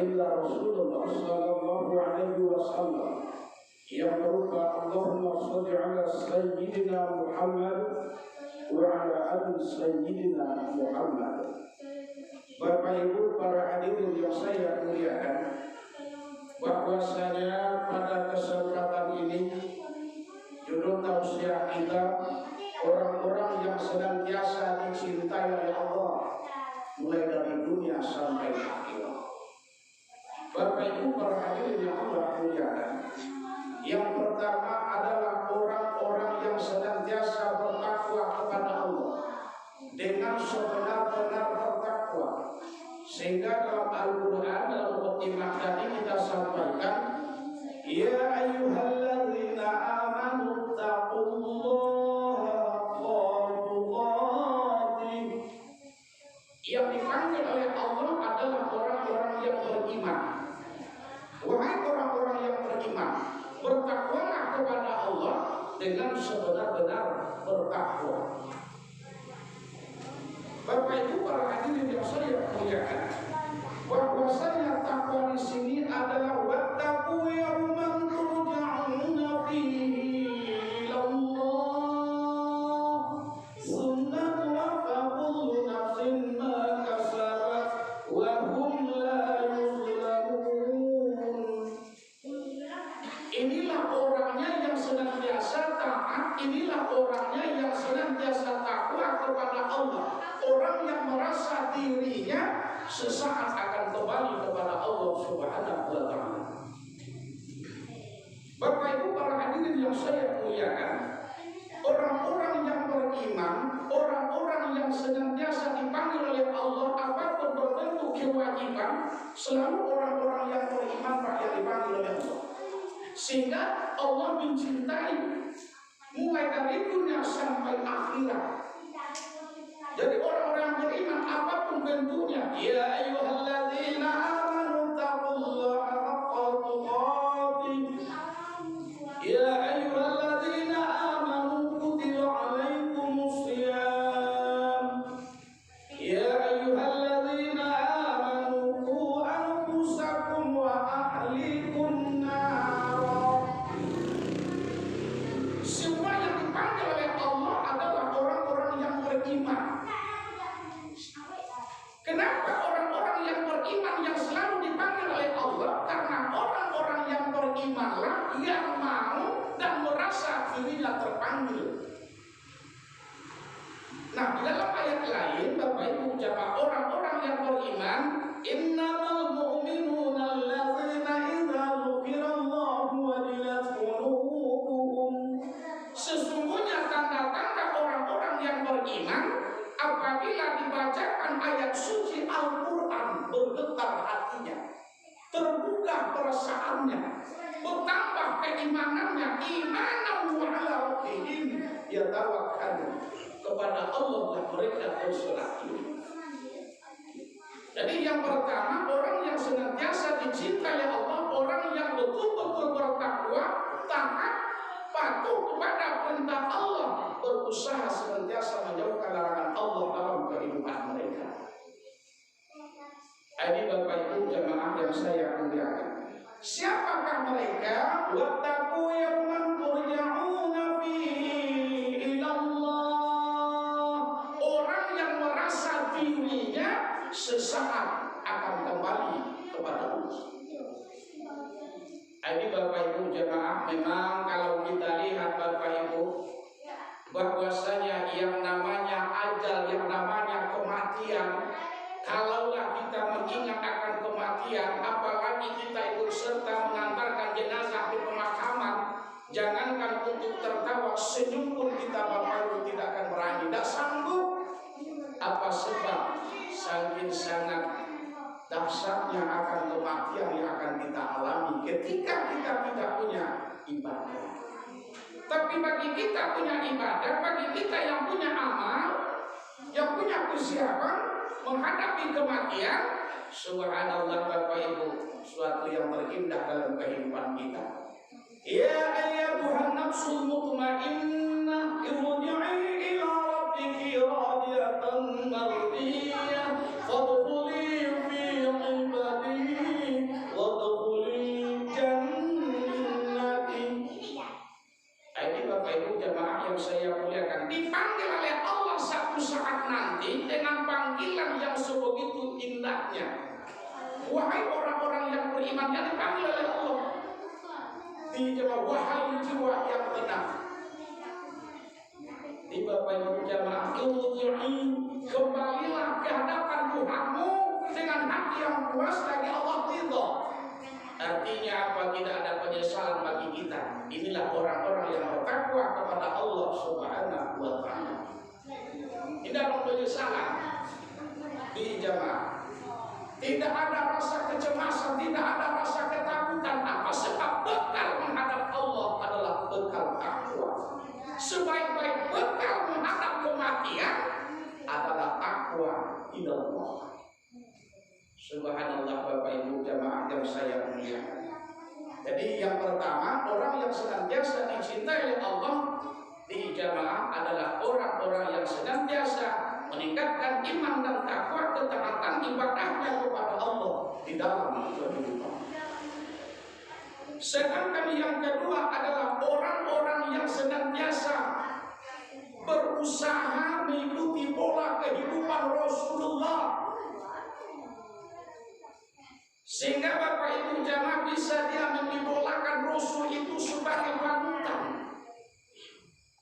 baginda Rasulullah sallallahu alaihi wasallam yang berupa Allahumma shalli ala sayyidina Muhammad wa ala ali sayyidina Muhammad. Bapak Ibu para hadirin yang saya muliakan, bahwasanya pada kesempatan ini judul tausiah kita orang-orang yang senantiasa dicintai oleh Allah mulai dari dunia sampai akhir. Bapak Ibu para hadirin yang Allah muliakan, yang pertama adalah orang-orang yang senantiasa bertakwa kepada Allah dengan sebenar-benar bertakwa, sehingga dalam Al-Quran dalam khotimah tadi kita sampaikan, ya ayyuhalladzina amanu taqullaha haqqa tuqatih. Yang dipanggil oleh Allah adalah orang-orang yang beriman. Wahai orang-orang yang beriman, bertakwalah kepada Allah dengan sebenar-benar bertakwa. Bapak Ibu para hadirin yang saya muliakan, bahwasanya takwa di sini adalah wattaqu yawman turja'una fihi ilallah tsumma tuwaffa kullu nafsin ma kasabat wa hum la yuzlamun. Inilah orangnya yang senantiasa taat, inilah orangnya yang senantiasa takwa kepada Allah. Orang yang merasa dirinya sesaat akan kembali kepada Allah Subhanahu wa ta'ala. Bapak Ibu para hadirin yang saya muliakan, orang-orang yang beriman, orang-orang yang senantiasa dipanggil oleh Allah apapun berbentuk kewajiban, selalu orang-orang yang beriman yang dipanggil oleh Allah. Sehingga Allah mencintai mulai dari dunia sampai akhirat. Jadi orang-orang yang beriman apapun bentuknya, ya ayyuhalladzina amanu taqullaha haqqa tuqatih, ya ayyuhalladzina amanu kutiba alaikumus shiyam, ya ayyuhalladzina amanu qu anfusakum wa ahlikum nar. Semua yang dipanggil oleh Allah adalah orang-orang yang beriman. Kenapa orang-orang yang beriman yang selalu dipanggil oleh Allah? Karena orang-orang yang berimanlah yang mau dan merasa dirinya terpanggil. Nah, di dalam ayat lain Bapak Ibu jamaah, orang-orang yang beriman, innamal mu'minuna alladzina idza dzukirallahu wajilat qulubuhum. Sesungguhnya tanda-tanda orang-orang yang beriman apabila dibacakan ayat suci Al-Quran bergetar hatinya, terbuka perasaannya, bertambah keimanannya, imanan wa ala rabbihim yatawakkalun, kepada Allah lah mereka berserah diri. Jadi yang pertama, orang yang senantiasa dicintai oleh Allah, orang yang betul-betul bertakwa, taat, patuh kepada perintah Allah, berusaha senantiasa menjauhkan larangan Allah dalam kehidupan mereka. Ini Bapak Ibu jamaah yang saya muliakan. Siapakah mereka? Wattaqu yawman turja'una fihi ilallah. Orang yang merasa dirinya sesaat akan kembali kepada Allah. Ini Bapak Ibu jamaah, memang kalau kita lihat Bapak Ibu, bahwasanya yang namanya ajal, yang namanya kematian, kalaulah kita mengingat akan kematian, apalagi kita ikut serta mengantarkan jenazah di pemakaman, jangankan untuk tertawa, senyum pun kita Bapak Ibu tidak akan berani, tidak sanggup. Apa sebab? Saking sangat dahsyatnya akan kematian yang akan kita alami ketika kita tidak punya ibadah. Tapi bagi kita punya ibadah, bagi kita yang punya amal, yang punya kesiapan menghadapi kematian, subhanallah Bapak Ibu, suatu yang terindah dalam kehidupan kita. Ya ayyatuhan nafsul mutmainnah irji'i ila rabbiki radiyatan mardiyah fadkhuli fi ibadi wahai orang-orang yang beriman, yang dipanggil oleh Allah. Dijawab, wahai jiwa yang tenang. Di Bapak Ibu jamaah, kembalilah ke hadapan Tuhanmu dengan hati yang puas lagi Allah ridha. Artinya apa? Tidak ada penyesalan bagi kita. Inilah orang-orang yang bertakwa kepada Allah Subhanahu wa Ta'ala. Tidak ada penyesalan di jamaah. Tidak ada rasa kecemasan, tidak ada rasa ketakutan. Apa sebab bekal menghadap Allah adalah bekal takwa. Sebaik-baik bekal menghadap kematian adalah takwa ilallah. Subhanallah Bapak Ibu jamaah yang saya muliakan. Jadi yang pertama, orang yang senantiasa dicintai oleh Allah di jamaah adalah orang-orang yang senantiasa meningkatkan iman dan takwa, ketaatan ibadahnya kepada Allah di dalam kehidupan. Sedangkan yang kedua adalah orang-orang yang senantiasa berusaha mengikuti pola kehidupan Rasulullah, sehingga Bapak Ibu jamaah bisa dia mengidolakan Rasul itu sebagai panutan,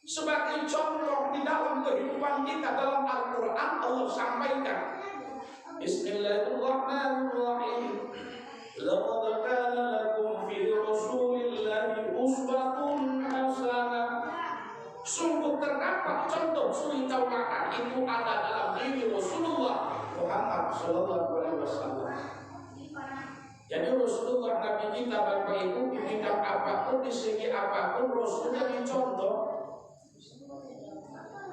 sebagai contoh di dalam kehidupan kita. Dalam Al-Quran Allah sampaikan, Bismillahirrahmanirrahim, laqad kana lakum fi Rasulillahi uswatun hasanah. Sungguh terdapat contoh suri tauladan itu ada dalam diri Rasulullah Muhammad sallallahu alaihi wasallam. Jadi Rasulullah Nabi kita Bapak Ibu di bidang apapun, di segi apapun Rasulullah dicontoh.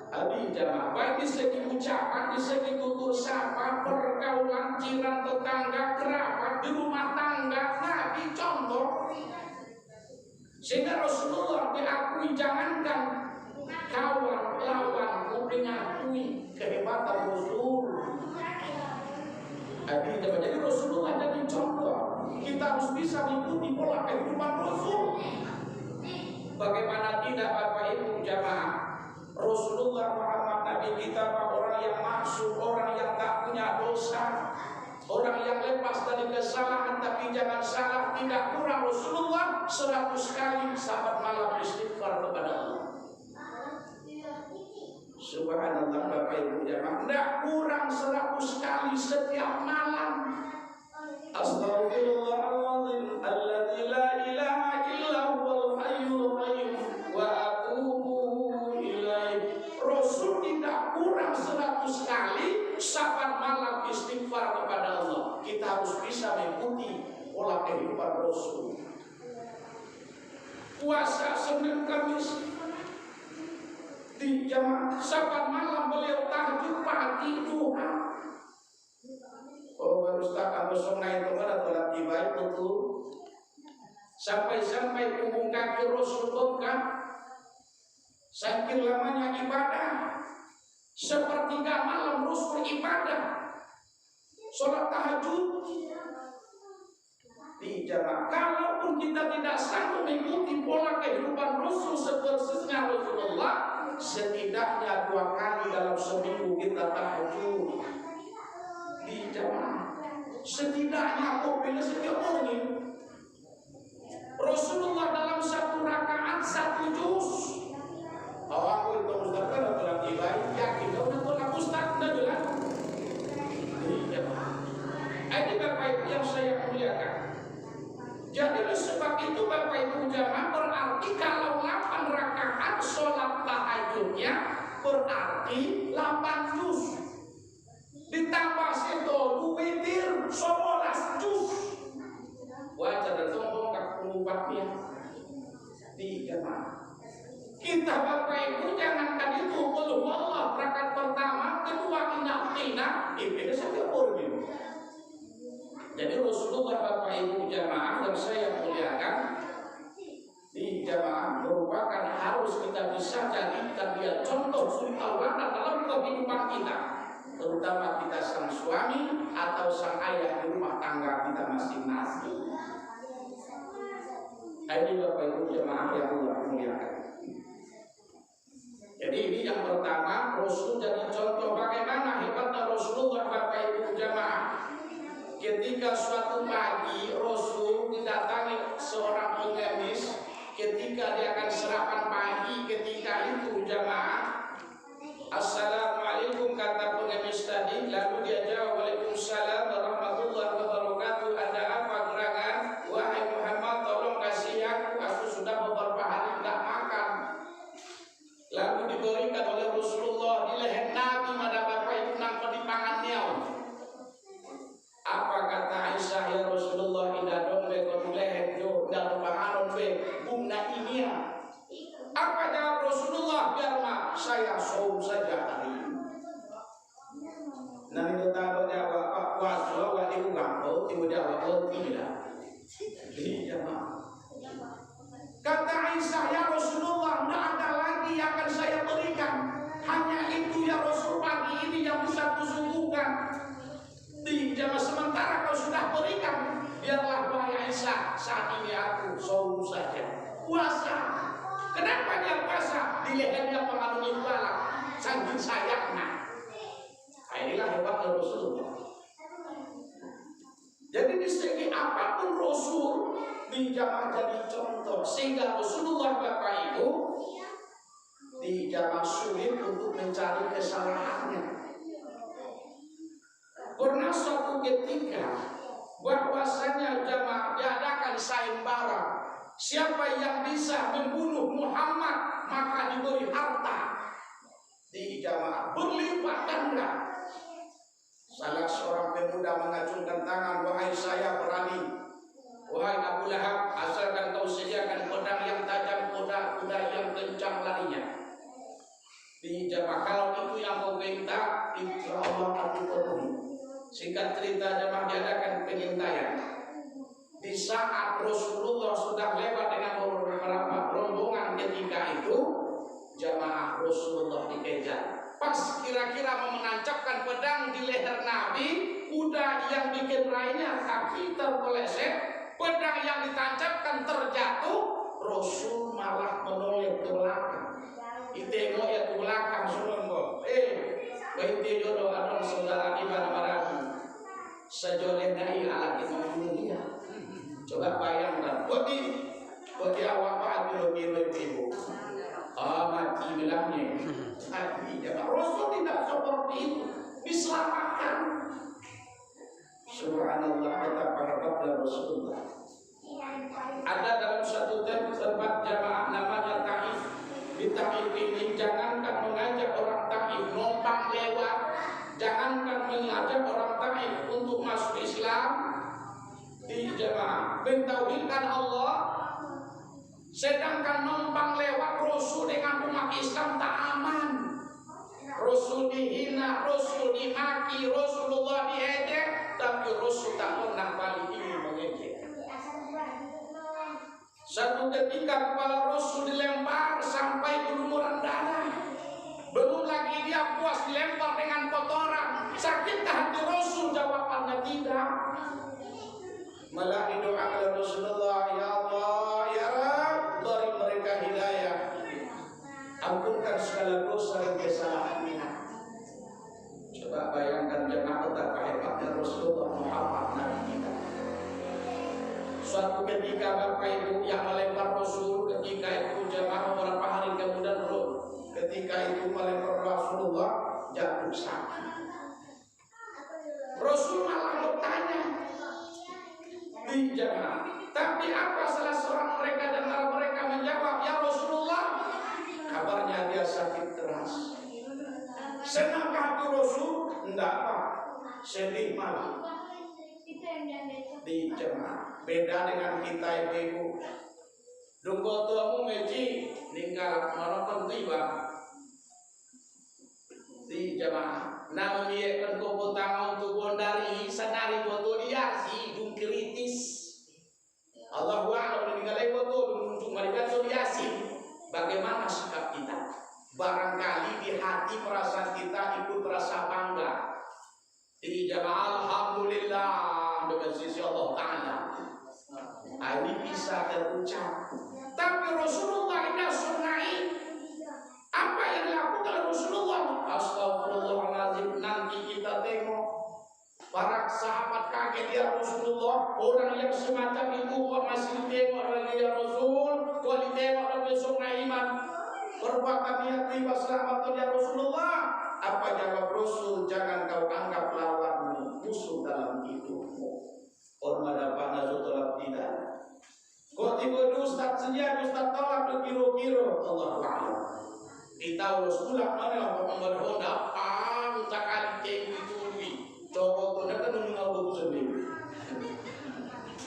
Abi jamaah, baik di segi ucapan, di segi tutur sapa, pergaulan, jiran, tetangga, kerabat, di rumah tangga, Nabi contoh. Sehingga Rasulullah diakui, jangankan kawan, lawan, mengakui kehebatan Rasul. Abi jamaah, jadi Rasulullah jadi contoh. Kita harus bisa mengikuti pola kehidupan Rasul. Bagaimana tidak Bapak Ibu jamaah? Rasulullah Muhammad Nabi kita orang yang maksum, orang yang tak punya dosa, orang yang lepas dari kesalahan. Tapi jangan salah, tidak kurang Rasulullah 100 kali sahabat malam istighfar kepada Allah. Subhanallah Bapak Ibu jamaah, tidak kurang 100 kali setiap malam. Astaghfirullahaladzim alladzi la ilaha illa huwal hayyul qayyum wa atubu ilaih. Rasul tidak kurang 100 kali sahabat malam istighfar kepada Allah. Kita harus bisa mengikuti pola kehidupan Rasul. Puasa Senin Kamis di jamaah, sahabat malam beliau tahajud pagi Tuhan. Oh, Ustaz, kalau sungai itu ada tolak ibadah betul. Sampai-sampai punggung kaki Rasul bengkak. Saking lamanya ibadah. Sepertiga malam Rasul ibadah, sholat tahajud di jamaah. Kalaupun kita tidak sanggup mengikuti pola kehidupan Rasul sepersisnya Rasulullah, setidaknya 2 kali dalam seminggu kita tahajud di jamaah. Setidaknya bila setiap orang Rasulullah dalam 1 rakaat 1 juz. Aku itu Ustaz kan dalam ibadah yakin kau itu nak Ustaz dah jelas. Iya. Ini Bapak Ibu yang saya muliakan. Jadi sebab itu Bapak Ibu jamaah, berarti kalau 8 rakaat sholat tahajudnya berarti 8 juz. Ditambah situ witir 11 juz. Wajar dan sombong kak pengubahnya di jamaah. Kita Bapak Ibu jangankan itu, qul huwallah rakaat pertama, kedua inna ibnu setiap orang. Jadi Rasulullah Bapak Ibu jamaah yang saya muliakan di jamaah merupakan harus kita bisa jadikan dia contoh suri tauladan dalam kehidupan kita, terutama kita sang suami atau sang ayah di rumah tangga kita masing-masing. Ini Bapak Ibu jamaah yang Allah muliakan. Jadi ini yang pertama, Rasul jadi contoh bagaimana hebatnya Rasulullah Bapak Ibu jamaah. ketika suatu pagi Rasul didatangi seorang pengemis ketika dia akan sarapan pagi. Ketika itu jamaah, Assalamualaikum kata pengemis tadi, lalu dia jawab Waalaikumsalam warahmatullahi wabarakatuh. Ada apa gerangan? Wahai Muhammad, tolong kasih aku sudah beberapa hari tidak makan. Lalu diberikan oleh Rasulullah di leher Nabi pada bapak itu nampak di tangannya. Apa kata Aisyah, ya Rasulullah, indah dong bekon leher jo dan panganon be bunga ini ya. Apa jawab Rasulullah? Biar mak saya saum saja hari ini. Nanti kita jawab Pak Waswa wa ibu kamu ibu jawab tidak. Iya mak. Kata Aisyah, ya Rasulullah, tidak ada lagi yang akan saya berikan. Hanya itu ya Rasul, pagi ini yang bisa kusuguhkan. Di zaman sementara kau sudah berikan, biarlah wahai Aisyah, saat ini aku saum saja, puasa. Kenapa dia puasa? Di lehernya pengaruh balak, saking sayangnya. Inilah hebatnya Rasulullah. Jadi di segi apapun Rasul dijamah jadi contoh, sehingga Rasulullah Bapak itu dijamah sulit untuk mencari kesalahannya. Pernah suatu ketika bahwasanya jamaah diadakan sayembara, siapa yang bisa membunuh Muhammad maka diberi harta. Di jamaah berlipat ganda. Salah seorang pemuda mengacungkan tangan, wahai saya berani. Wahai Abu Lahab, asalkan kau sediakan pedang yang tajam, kuda yang kencang larinya. Di jamaah kalau itu yang kau minta, insya Allah aku penuhi. Singkat cerita, jamaah diadakan pengintaian. Di saat Rasulullah sudah lewat dengan beberapa rombongan ketika itu, jamaah Rasulullah dikejar. Pas kira-kira mau menancapkan pedang di leher Nabi, kuda yang dikendarainya kaki terpeleset, pedang yang ditancapkan terjatuh, Rasul malah menoleh ke belakang. Itengok ya ke belakang semua. Baiti jodoh adon saudara di mana-mana. Sejoleh dai alat itu. Coba bayangkan. Bagi awak pak biru ibu. Mati bilangnya. Rasul tidak seperti itu. Diselamatkan. Subhanallah, betapa hebatnya Rasulullah. Ada dalam satu tempat jamaah namanya Taif. Di Taif ini jangankan mengajak orang Taif numpang lewat, jangankan mengajak orang Taif untuk masuk Islam, di jamaah mentauhidkan Allah, sedangkan numpang lewat Rasul dengan umat Islam tak aman. Rasul dihina, Rasul dimaki, Rasulullah diejek, tapi Rasul tak pernah balik ini mengejek. Satu ketika kepala Rasul dilempar sampai berlumuran darah. Belum lagi dia puas dilempar dengan kotoran. Sakitkah hati Rasul? Jawabannya tidak. Malah didoakan Rasulullah, ya Allah, ya Rabb, beri mereka hidayah. Ampunkan segala dosa dan kesalahannya. Coba bayangkan jemaah betapa hebatnya Rasulullah Muhammad Nabi kita. Suatu ketika bapak ibu yang melempar Rasul, ketika itu jemaah beberapa hari kemudian ketika itu melempar Rasulullah jatuh sakit. Rasul malah bertanya di jemaah, tapi apa salah seorang mereka dan mereka menjawab, ya Rasulullah, kabarnya dia sakit keras. Senangkah hati Rasul? Enggak apa, sedih malah. Di jemaah beda dengan kita ibu. Dungko tuamu meji ninggal menonton tiba di jemaah. Namun dia kan kau tangan untuk bondari sanari foto dia si dung kritis. Allahu a'lam meninggal foto dung marikan yasin. Bagaimana sikap kita? Barangkali di hati perasaan kita ikut rasa bangga. Di jemaah alhamdulillah dengan sisi Allah Ta'ala. Ini bisa terucap. Tapi Rasulullah tidak sunai. Apa yang dilakukan Rasulullah? Astagfirullahaladzim. Nanti kita tengok para sahabat kaget, ya Rasulullah. Orang yang semacam itu kok masih ditengok lagi ya Rasul, kok ditengok lagi besok iman. Perbuatan niat riba selamat ya Rasulullah. Apa jawab Rasul? Jangan kau anggap lawanmu musuh dalam hidupmu. Orang ada panas tolak tidak. Kok tiba Ustaz saja, Ustaz tolak kira-kira Allah Ta'ala. Kita Rasulullah mana orang apa tak kali itu coba tu nak mengenal sendiri.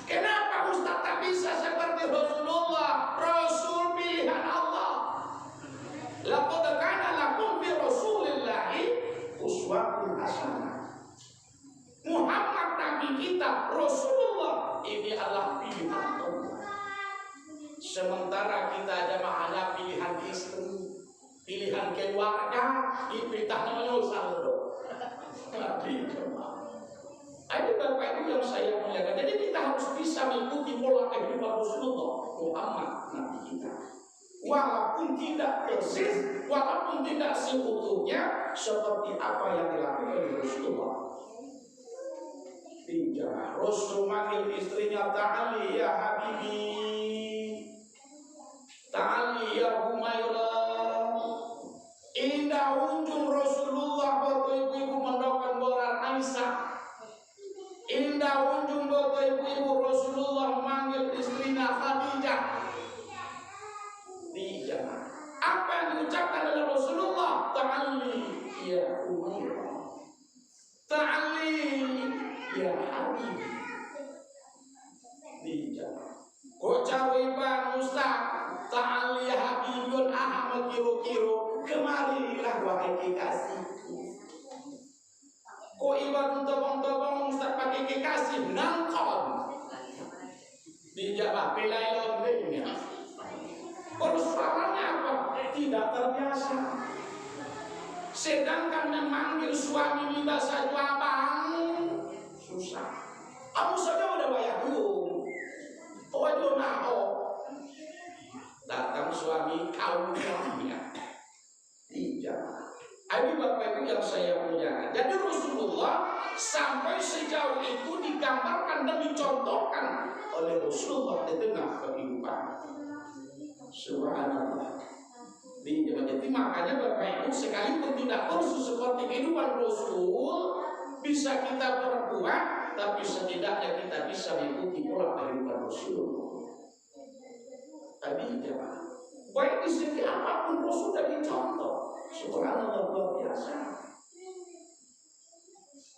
Kenapa Ustaz tak bisa seperti Rasulullah? Rasul pilihan Allah. Laqad kana lakum fi Rasulillahi uswatun hasanah. Muhammad Nabi kita, Rasulullah ini adalah pilihan Allah. Sementara kita jamaahnya pilihan istri, pilihan keluarga, diperintahnya menyusah loh. Tapi jemaah, ada Bapak Ibu yang saya muliakan. Jadi kita harus bisa mengikuti pola kehidupan Rasulullah Muhammad Nabi kita. Walaupun tidak persis, walaupun tidak seutuhnya seperti apa yang dilakukan oleh Rasulullah. Tiga, Rasul manggil istrinya, ta'ali ya Habibi, ta'ali ya Humairah. Indah unjung Rasulullah Bapak Ibu mendoakan boran Aisyah. Indah unjung Bapak Ibu Rasulullah manggil istrinya Khadijah. Tiga, apa yang diucapkan oleh Rasulullah? Ta'ali ya Humairah, ta'ali ya Habibi. Tiga, kok cawiban Ustaz? Ta'ali ya Habibun aham kiro-kiro. Kemarilah wahai kekasihku. Kok ibarat tobong-tobong Ustaz pakai kekasih nangkon. Dijawab pelayan lainnya. Persoalannya apa? Tidak terbiasa. Sedangkan memanggil suami minta saja abang susah. Aku saja udah bayar dulu. Waduh naho. Datang suami kaum suaminya. Tidak. Ini Bapak Ibu yang saya muliakan. Jadi Rasulullah sampai sejauh itu digambarkan dan dicontohkan oleh Rasulullah di tengah kehidupan. Subhanallah. Jadi makanya Bapak Ibu sekalipun tidak persis seperti kehidupan Rasul bisa kita perbuat, tapi setidaknya kita bisa mengikuti pola kehidupan Rasul. Tadi jemaah, baik di segi apapun Rasul sudah dicontoh. Subhanallah, luar biasa.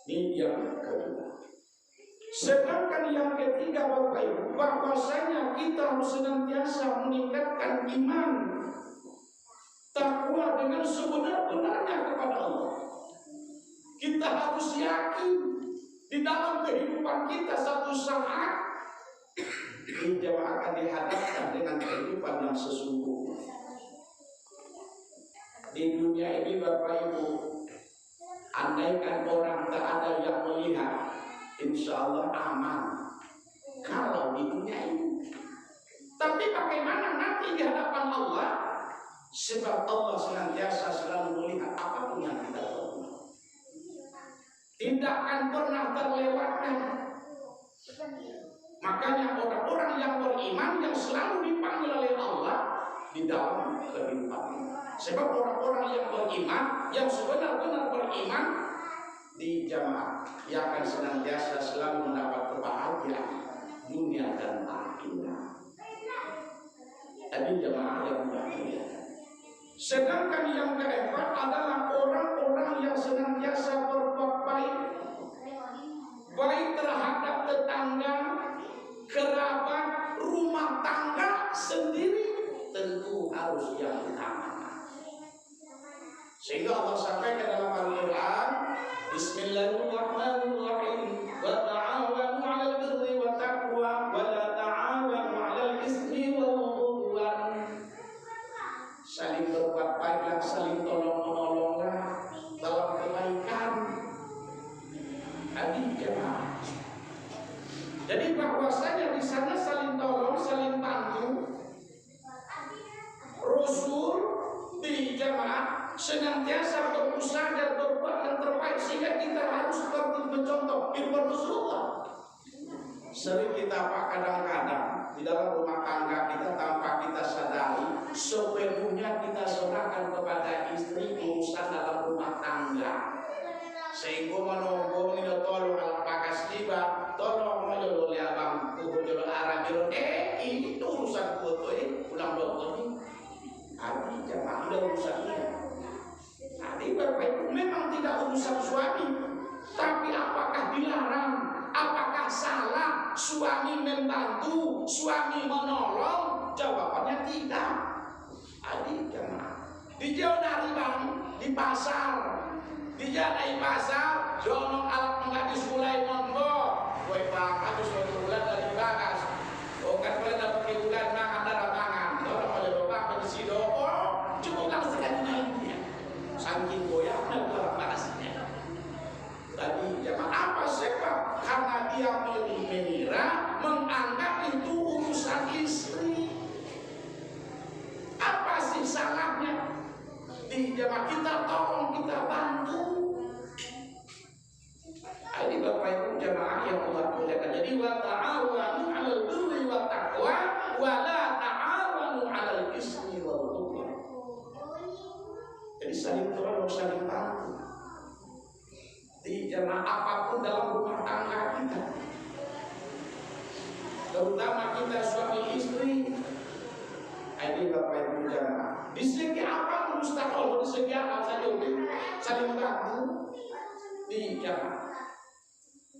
Ini yang kedua. Sedangkan yang ketiga Bapak Ibu, bahwasanya kita harus senantiasa meningkatkan iman, takwa dengan sebenar-benarnya kepada Allah. Kita harus yakin di dalam kehidupan kita satu saat kita akan dihadapkan dengan kehidupan yang sesungguhnya. Di dunia ini Bapak Ibu, andaikan orang tak ada yang melihat, insya Allah aman kalau di dunia ini. Tapi bagaimana nanti di hadapan Allah? Sebab Allah senantiasa selalu melihat apapun yang kita lakukan. Tidak akan pernah terlewatkan. Makanya orang-orang yang beriman yang selalu dipanggil oleh Allah di dalam kehidupan. Sebab orang-orang yang beriman, yang sebenar-benar beriman di jamaah, yang akan senantiasa selalu mendapat kebahagiaan dunia dan akhirat. Tadi jamaah yang bahagia. Sedangkan yang keempat adalah orang-orang yang senantiasa berbuat baik, baik terhadap tetangga, kerabat, rumah tangga sendiri, tentu harus yang utama. Sehingga Allah sampaikan dalam Al-Quran, Bismillahirrahmanirrahim, wa ta'awanu 'alal birri wa taqwa wa la ta'awanu 'alal ismi wal 'udwan. Saling berbuat baiklah, saling tolong-menolonglah dalam kebaikan. Tadi jemaah. Jadi bahwasanya di sana saling tolong, saling bantu. Rasul di jemaah senantiasa berusaha dan berbuat yang terbaik sehingga kita harus seperti mencontoh kehidupan Rasulullah. Sering kita Pak kadang-kadang di dalam rumah tangga kita tanpa kita sadari sepenuhnya kita serahkan kepada istri urusan dalam rumah tangga. Sehingga menunggu ini tolong alat pakas tiba, tolong menjolo abang kuhujolo arah jolo ini tuh urusan kutu ulang dokter ini. Adi jangan ada urusan ini. Adi Bapak Ibu memang tidak urusan suami, tapi apakah dilarang? Apakah salah suami membantu, suami menolong? Jawabannya tidak. Adik jemaah, di jauh dari bang, di pasar, di jalan pasar, donong alat menggadis mulai nombor. Woi bang, aku suatu bulan dari bagas. Oh kan boleh dapat bulan makan darah tangan. Donong oleh bapak penisi doko, cukup langsung naiknya. Saking goyahnya dalam bahasanya. Tadi jemaah apa sebab? Karena dia mengira menganggap itu urusan istri. Apa sih salahnya? Di jemaah kita tolong kita bantu. Ini Bapak Ibu jemaah yang Allah muliakan. Jadi wa ta'awanu 'alal birri wat taqwa wa la ta'awanu 'alal ismi wal 'udwan. Jadi saling tolong, saling bantu. Di jemaah apapun dalam rumah tangga kita, terutama kita suami istri. Ini Bapak Ibu jemaah, di segi apa mustahil, di segi apa saja saling bantu di jemaah.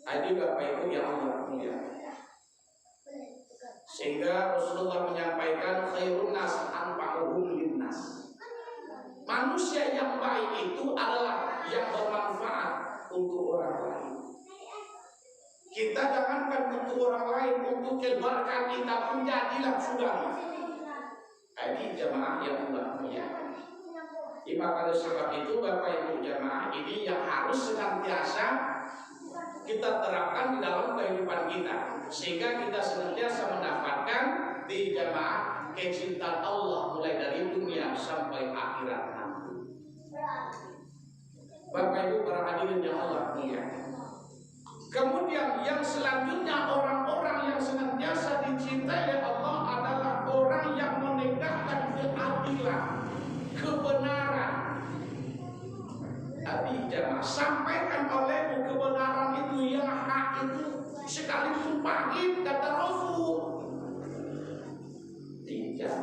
Ini Bapak Ibu yang Allah muliakan. Sehingga Rasulullah menyampaikan khairun nas anfa'uhum linnas. Manusia yang baik itu adalah yang bermanfaat untuk orang lain. Kita jangankan untuk orang lain, untuk keluarga kita pun jadilah sudah. Ini jemaah yang Allah muliakan. Maka sebab itu Bapak Ibu jemaah ini yang harus senantiasa kita terapkan di dalam kehidupan kita, sehingga kita senantiasa mendapatkan di jemaah kecintaan Allah mulai dari dunia sampai akhirat nanti. Bapak Ibu para hadirin yang Allah muliakan. Kemudian yang selanjutnya orang-orang yang senantiasa dicintai oleh Allah adalah orang yang menegakkan keadilan, kebenaran. Tadi jemaah sampaikan olehmu kebenaran itu yang hak itu sekalipun pahit kata Rasul. Tidak.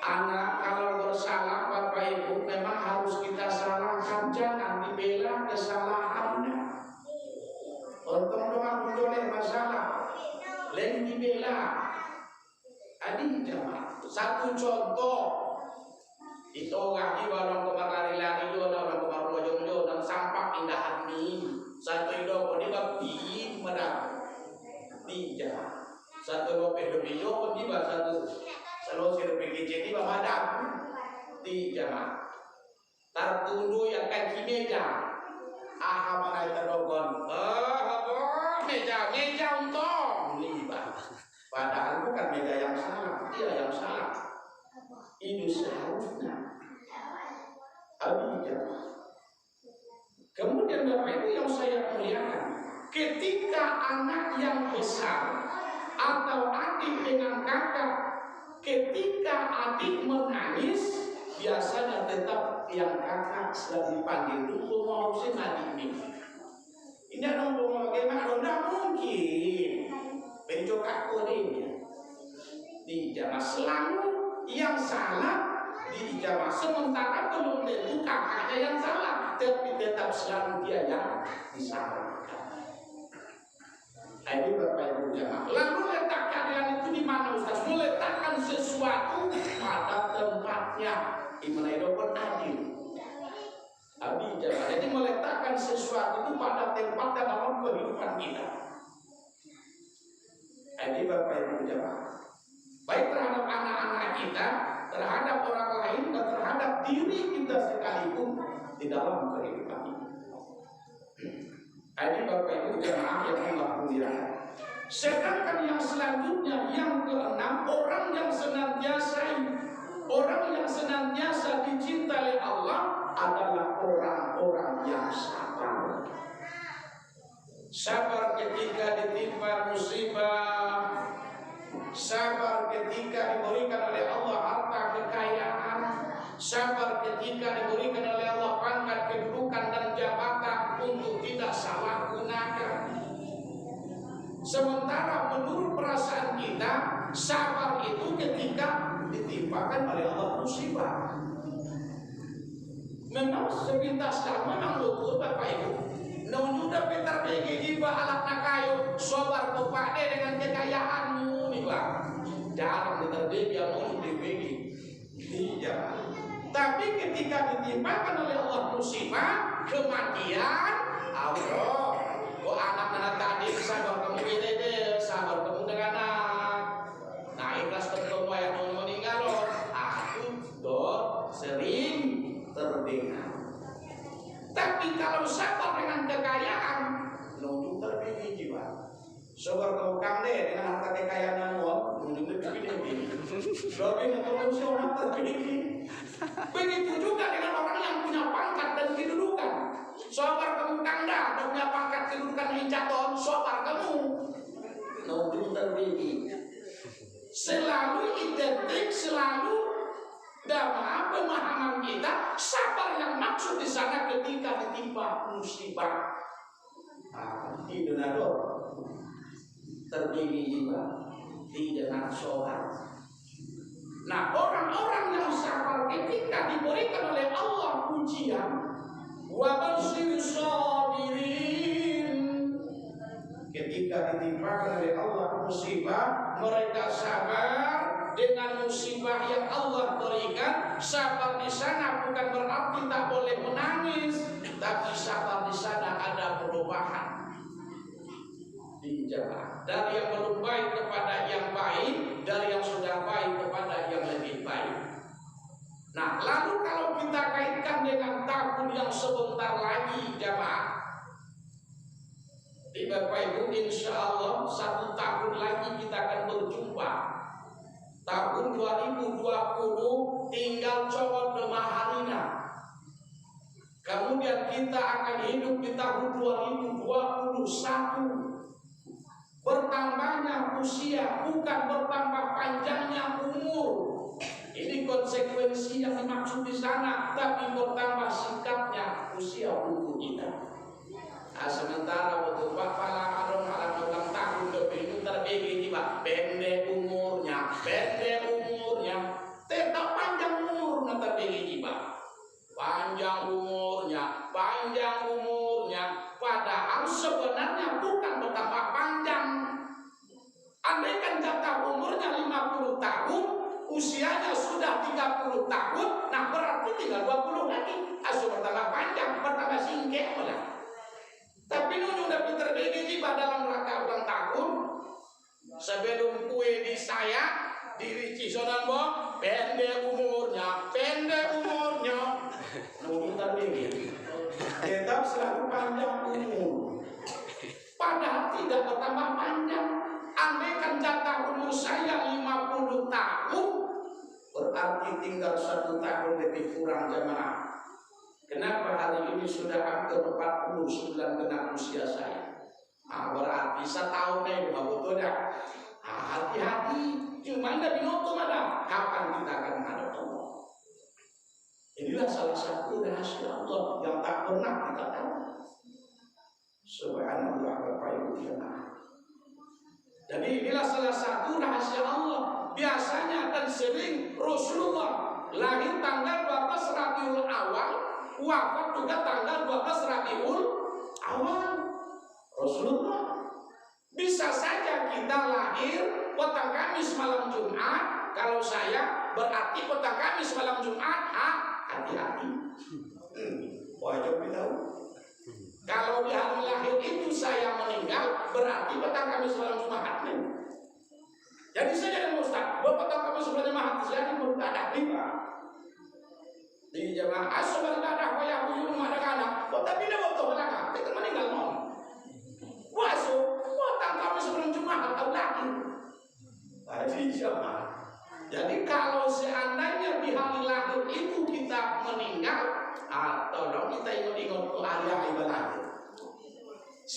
Anak kalau bersalah Bapak Ibu memang harus kita salahkan, jangan dibela kesalahannya. Untung doang boleh masalah, lain dibela. Adi jemaah, satu contoh itu ngaji warung kemar lari-lari yo, orang kemar lojong yo, dan sampah indah hati. Satu itu pun dia bim merah, tiga. Satu lope lebih yo pun dia satu. Selalu si lebih kecil dia badan, tiga. Tertunduk yang kaki meja. Aha mengenai terdogon. Meja untung nih bang. Padahal bukan meja yang salah, dia yang salah. Ini seharusnya. Kemudian Bapak Ibu yang saya muliakan, ketika anak yang besar atau adik dengan kakak, ketika adik menangis, biasanya tetap yang kakak sedang dipanggil dulu mau sih adik ini. Ini ada bagaimana? Tidak mungkin. Pencokak kodenya. Di jamaah selalu yang salah di jamaah, sementara belum tentu kakaknya yang salah, tapi tetap selalu dia yang disalahkan. Ini Bapak Ibu jamaah. Lalu letak keadilan itu di mana Ustaz? Meletakkan sesuatu pada tempatnya. Imana pun adil. Abi jamaah. Jadi meletakkan sesuatu itu pada tempatnya dalam kehidupan kita. Ini Bapak Ibu jamaah. Baik terhadap anak-anak kita, terhadap orang lain, dan terhadap diri kita sekalipun di dalam kehidupan ini. Ini Bapak Ibu jemaah yang Allah muliakan. Sedangkan yang selanjutnya, yang keenam, orang yang senantiasa dicintai Allah adalah orang-orang yang sabar. sabar ketika ditimpa musibah, sabar ketika diberikan oleh Allah harta kekayaan, sabar ketika diberikan oleh Allah pangkat, kedudukan dan jabatan untuk tidak salah gunakan. Sementara menurut perasaan kita, sabar itu ketika ditimpakan oleh Allah musibah. Memang sepintas sama memang betul Bapak Ibu. Nujuda Peter begi jiwa alat nakayo sobar pepade dengan kekayaanmu nih Pak. Jarang diterbegi yang mau dibegi. Iya. Tapi ketika ditimpakan oleh Allah musibah, kematian, Allah, kok anak-anak tadi sabar kamu ini deh, sabar kamu dengan anak. Nah ikhlas ketemu yang mau meninggal loh. Aku dor sering terdengar. Tapi kalau sabar dengan kekayaan, nunggu terbiji jiwa. Sabar kamu kande dengan harta kekayaan nunggu terbiji. Tapi nunggu seorang terbiji. Begitu juga dengan orang yang punya pangkat dan kedudukan. Sabar kamu kanda dan punya pangkat kedudukan yang jatuh. Sabar kamu nunggu terbiji. Selalu identik, selalu dalam pemahaman kita, sabar yang maksud di sana ketika ditimpa musibah. Di donador terbiji jiwa, tidak sholat. Nah, orang-orang yang sabar ketika diberikan oleh Allah ujian, wa basyirus sabirin. Ketika ditimpakan oleh Allah musibah, mereka sabar dengan musibah yang Allah berikan. Sabar di sana bukan berarti tak boleh menangis, tapi sabar di sana ada perubahan. Dijawab dari yang belum baik kepada yang baik, dari yang sudah baik kepada yang lebih baik. Nah, lalu kalau kita kaitkan dengan tahun yang sebentar lagi, jamaah, di Bapak Ibu, insya Allah 1 tahun lagi kita akan berjumpa. Tahun 2020 tinggal cowok lemah harina. Kemudian kita akan hidup di tahun 2021. Bertambahnya usia bukan bertambah panjangnya umur. Ini konsekuensi yang dimaksud di sana, tapi bertambah singkatnya usia umur kita. Nah, sementara waktu Bapak Arong alam ulang tahun lebih terbegi jiwa, pendek umurnya, tetap panjang umurnya terbegi jiwa, panjang umurnya. Padahal sebenarnya bukan bertambah panjang. Andaikan jatah umurnya 50 tahun, usianya sudah 30 tahun, nah berarti tinggal 20 lagi. Asal bertambah panjang, bertambah singkat malah. Tapi nunjuk dapat terbegi jiwa dalam rangka ulang tahun. Sebelum kue di saya, diri cisonan boh, pendek umurnya. Nunjuk terbegi. Tetap selalu panjang umur. Padahal tidak bertambah panjang. Andaikan jatah umur saya 50 tahun, berarti tinggal 1 tahun lebih kurang jemaah. Kenapa hari ini sudah hampir 49 kena usia saya? Berarti 1 tahun nih, betul dah. Hati-hati, cuma tidak binoto ada. Kapan kita akan menghadap Allah? Inilah salah satu rahasia Allah yang tak pernah kita tahu. Subhanallah, Bapak Ibu jemaah. Jadi inilah salah satu rahasia Allah. Biasanya dan sering Rasulullah lahir tanggal 12 Rabiul Awal, wafat juga tanggal 12 Rabiul Awal. Rasulullah. Bisa saja kita lahir petang Kamis malam Jumat. Kalau saya berarti petang Kamis malam Jumat. Hati-hati. Wajib tahu. Kalau di hari lahir itu saya meninggal, berarti petang Kamis malam Jumat. Jadi saya jadi Ustaz, petang Kamis malam Jumat saya pun tidak ada riba. Di jamaah asal tidak ada koyak buyung ada kanak. Tapi dia betul belakang, kita meninggal mau. Masuk, petang Kamis malam Jumat atau lagi. Jadi jamaah. Jadi kalau seandainya di hari lahir itu kita meninggal, tolong kita ingat-ingat ke hari ibadah.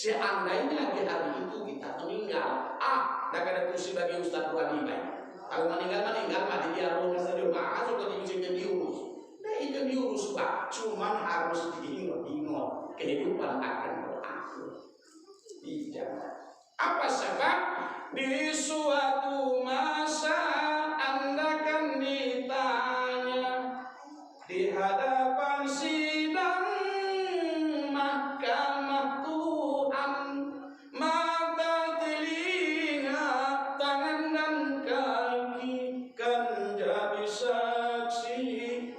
Seandainya di hari itu kita meninggal, dah ada kursi bagi Ustaz Wali baik. Kalau meninggal mati dia rumah saja masuk ke divisi diurus. Nah itu diurus Pak, cuman harus diingat kehidupan akan berakhir. Tidak. Apa sebab? Di suatu masa Anda akan ditanya di hadapan sidang mahkamah Tuhan, mata, telinga, tangan dan kaki kan jadi saksi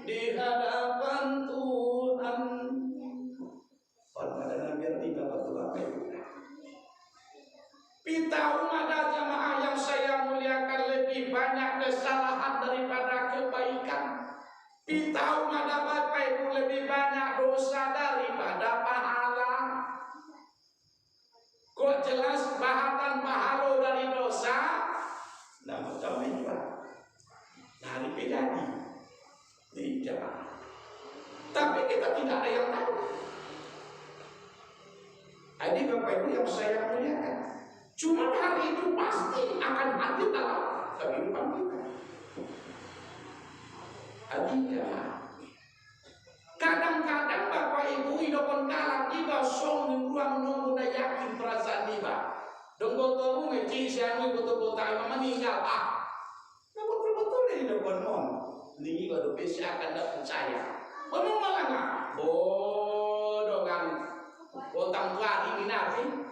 di hadapan Tuhan. Pada biar tidak betul-betul. Kita umat jamaah yang saya muliakan, lebih banyak kesalahan daripada kebaikan. Kita umat Bapak Ibu lebih banyak dosa daripada pahala. Kok jelas bahatan pahala dari dosa? Nah macam ini Pak. Dari bedanya tidak. Tapi kita tidak ada yang tahu. Ini Bapak Ibu yang saya muliakan. Cuma hari itu pasti akan hadir dalam kehidupan kita. Adilah. Kadang-kadang Bapak Ibu hidupkan kalah tiba song di ruang nunggu dah yakin perasaan tiba. Dong betul ngeci siang betul-betul tak meninggal. Nah betul-betul ini hidupkan non. Ini baru bisa akan dah percaya. Benar malah nggak? Bodoh kan? Potang pelari minati.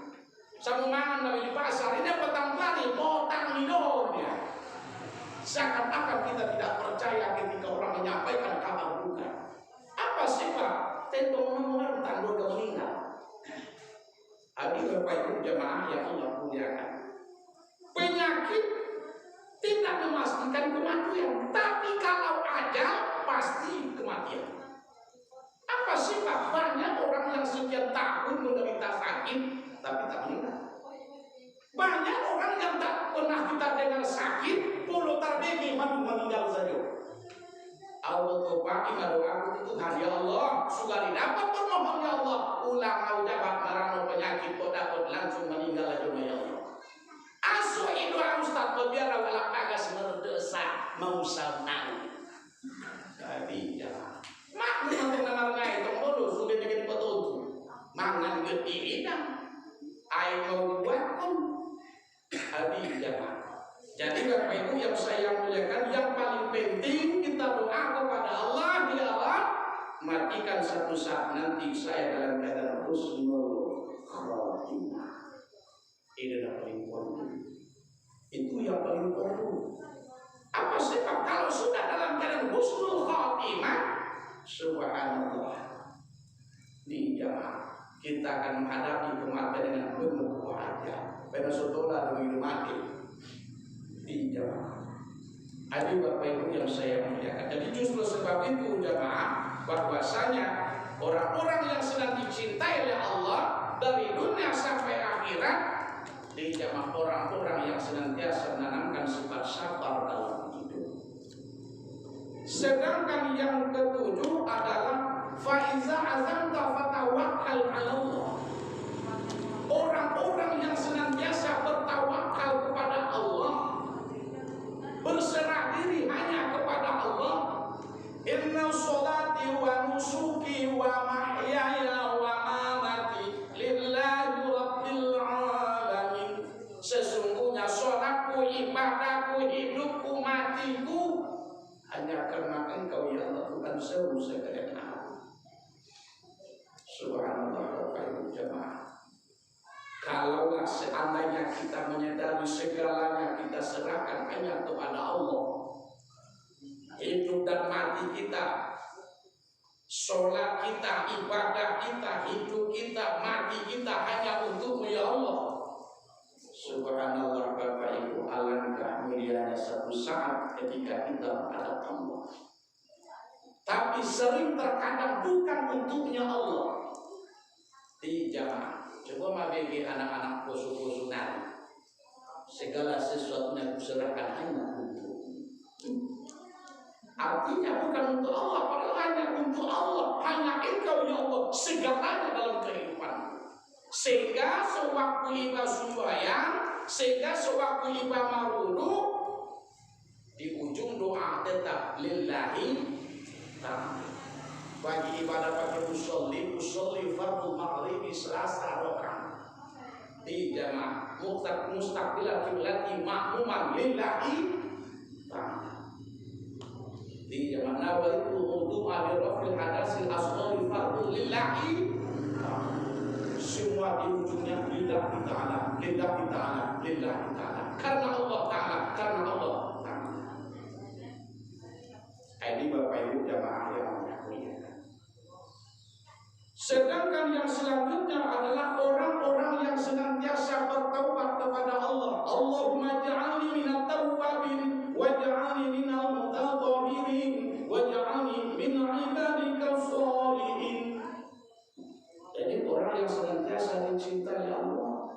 Sama mangan dari di pasar ini potang pelari, potang minumnya. Seakan-akan kita tidak percaya ketika orang menyampaikan kabar duka. Apa sih Pak? Tentu mendengar tanda meninggal. Adik Bapak Ibu jemaah yang Allah muliakan. Penyakit tidak memastikan kematian, tapi kalau ajal pasti kematian. Apa sih Pak? Banyak orang yang sekian tahun menderita sakit tapi tak meninggal. Banyak orang yang tak pernah kita dengar sakit, puluh tarbegi meninggal saja. Allah Tuhan ibadah aku Tuhan ya Allah, sudah dapat permohon ya Allah, ulang mau dapat marano penyakit kok dapat langsung meninggal aja ya Allah. Aso itu Ustaz biar awak kagas merdesa mau sanang. Jadi ya. Mak untuk nama ngai tong bodoh sudah jadi petunjuk. Mangan gede ina. Ai mau buat pun hadi jamaah. Jadi Bapak Ibu yang saya muliakan, yang paling penting kita doa kepada Allah, ya Allah, matikan satu saat nanti saya dalam keadaan husnul khatimah. Ini yang paling penting. Itu yang paling penting. Apa sebab kalau sudah dalam keadaan husnul khatimah, subhanallah, di jamaah kita akan menghadapi kematian dengan penuh bahagia. Pada saudara demi mati di jamaah. Adik Bapak Ibu yang saya muliakan. Jadi justru sebab itu jamaah, bahwasanya orang-orang yang sedang dicintai oleh Allah dari dunia sampai akhirat, di jamaah orang-orang yang senantiasa menanamkan sifat sabar dalam hidup. Sedangkan yang ketujuh adalah faiza azamta fatawakkal 'ala Allah. Orang-orang yang senantiasa bertawakal kepada Allah, berserah diri hanya kepada Allah. Inna sholati wa nusuki wa mahyaya wa mamati lillahi rabbil alamin. Sesungguhnya sholatku, ibadahku, hidupku, matiku hanya karena Engkau ya Allah Tuhan seluruh segala alam. Subhanallah Bapak Ibu jemaah. Kalaulah seandainya kita menyadari segalanya kita serahkan hanya kepada Allah, hidup dan mati kita, sholat kita, ibadah kita, hidup kita, mati kita hanya untuk-Mu ya Allah. Subhanallah Bapak Ibu, alangkah mulianya satu saat ketika kita menghadap Allah. Tapi sering terkadang bukan untuknya Allah. Tidak. Coba bagi anak-anak poso-poso nari. Segala sesuatunya kuserahkan hanya untuk. Artinya bukan untuk Allah, padahal hanya untuk Allah. Hanya Engkau ya Allah segalanya dalam kehidupan. Sehingga sewaktu iba sembahyang, sehingga sewaktu iba marudu, di ujung doa tetap lillahi ta'ala. Bagi ibadah bagi usolli fardhu maghribi selasa rakaat di jamaah mustaqbilal qiblati ma'muman lillahi ta'ala. Di jamaah nawaitu wudu'a li rafil hadasil asghari fardhu lillahi ta'ala. Semua di ujungnya lillahi ta'ala, lillahi ta'ala, lillahi ta'ala. Karena Allah ta'ala, karena Allah ta'ala. Ini Bapak Ibu jamaah yang mulia. Sedangkan yang selanjutnya adalah orang-orang yang senantiasa bertaubat kepada Allah. Allahumma ja'alni minat tawwabin waj'alni minal mutatahhirin waj'alni min ibadika sholihin. Jadi orang yang senantiasa dicintai Allah,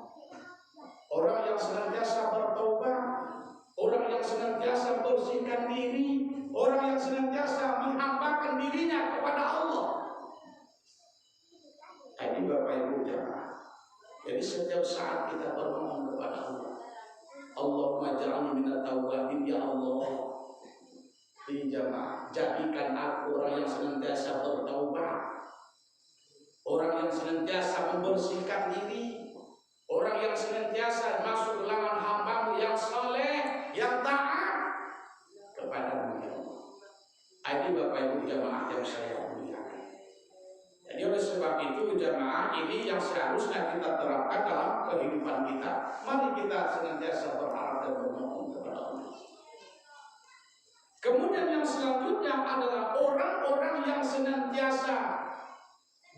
orang yang senantiasa bertaubat, orang yang senantiasa bersihkan diri, orang yang senantiasa menghambakan dirinya kepada Allah. Ini Bapak Ibu jamaah. Jadi setiap saat kita bermohon kepada Allah. Allahumma ja'alni minat tawwabin, ya Allah. Di jamaah, jadikan aku orang yang senantiasa bertaubat, orang yang senantiasa membersihkan diri, orang yang senantiasa masuk ke dalam hamba-Mu yang soleh, yang taat kepada-Mu ya Allah. Ini Bapak Ibu jamaah yang saya muliakan. Jadi oleh sebab itu jamaah ini yang seharusnya kita terapkan dalam kehidupan kita. Mari kita senantiasa berharap dan bermohon kepada Allah. Kemudian yang selanjutnya adalah orang-orang yang senantiasa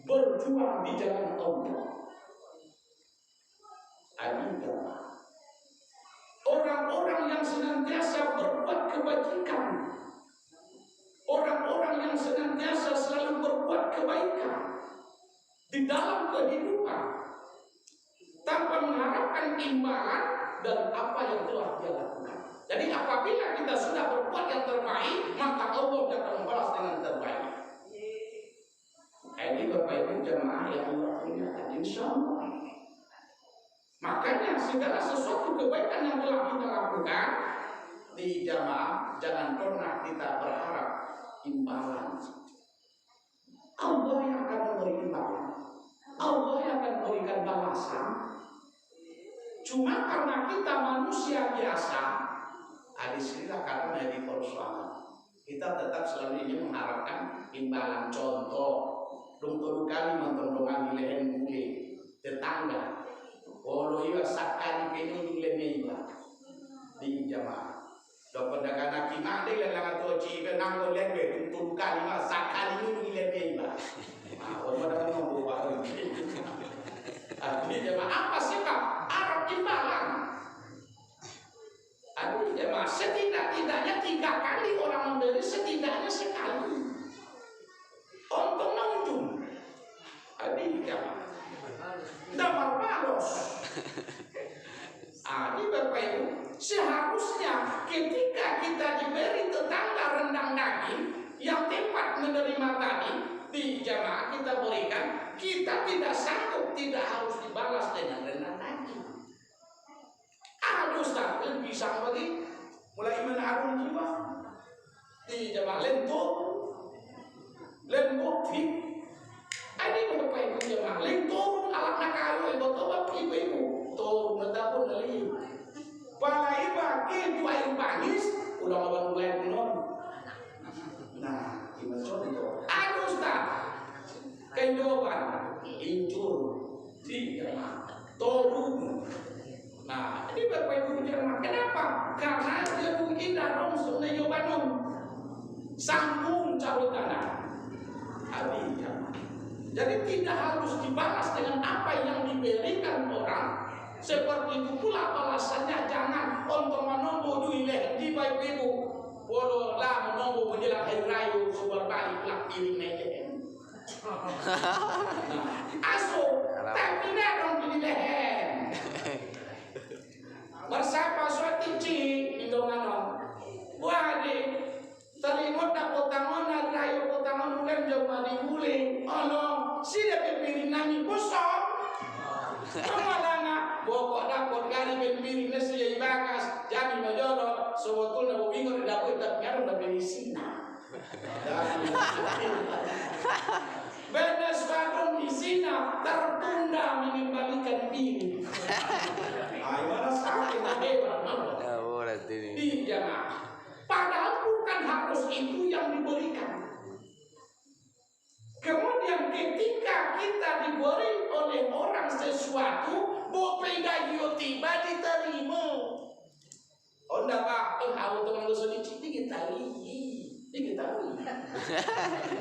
berjuang di jalan Allah. Orang-orang yang senantiasa berbuat kebajikan, orang-orang yang senantiasa selalu berbuat kebaikan di dalam kehidupan tanpa mengharapkan imbalan dan apa yang telah dia lakukan. Jadi apabila kita sudah berbuat yang terbaik, maka Allah akan membalas dengan terbaik. Ini Bapak Ibu jamaah yang Allah muliakan, insya Allah. Makanya segala sesuatu kebaikan yang telah kita lakukan di jamaah, jangan pernah kita berharap imbalan. Allah yang akan memberi imbalan, Allah yang akan memberikan balasan. Cuma karena kita manusia biasa, disinilah karena menjadi persoalan. Kita tetap selalu ingin mengharapkan imbalan. Contoh, dong kali mentondongan di leher bule tetangga, kalau ia sakali penuh lemeba di jamaah. Dokter dagang kima de langan toci benang oleh be tuntun kali mas sakali ini lemeba. Orang dagang ngomong baru. Di jamaah apa sih Pak? Arab imbalan. Di jamaah setidak-tidaknya 3 kali orang memberi, setidaknya sekali. Untung ujung. Di jamaah. Damar balos. Ini Bapak Ibu, seharusnya ketika kita diberi tetangga rendang daging yang tempat menerima tadi di jamaah kita berikan, kita tidak sanggup, tidak harus dibalas dengan rendang daging. Ustaz, pisang bagi mulai menarung jiwa di jamaah lentuk fit. Ini Bapak Ibu jamaah lentuk alat nakalu ibu ibu tuh netapun dari balai bagi dua air manis udah ngabang mulai non. Nah gimana contoh Ustaz kendoban incur di jamaah torung. Nah, ini Bapak Ibu jemaah, kenapa? Karena dia mungkin darong sungai yobanum sambung cawe tanah. Jadi tidak harus dibalas dengan apa yang diberikan orang. Seperti itu pula balasannya, jangan untuk menombo duit di Bapak Ibu. Walau lah menombo menjelang hari raya sebuah balik pulang piring lehen. Aso, tapi tidak dong pilih lehen. Bersapa suatu cik indongan wadi terimut tak potangan dan rayu potangan mulai jauh di bule Allah sida pipirin nami kosong kali benpiri nasi jadi bakas jadi majono sebetulnya mau bingung dapur tapi ngarang dapat isina. Benes badung isina tertunda mengembalikan diri. Ayo mana sakit hebat mana? Di jamaah. Padahal bukan harus itu yang diberikan. Kemudian ketika kita diberi oleh orang sesuatu, bopeda tiba diterima. Oh enggak pak, kalau teman dosa diciti kita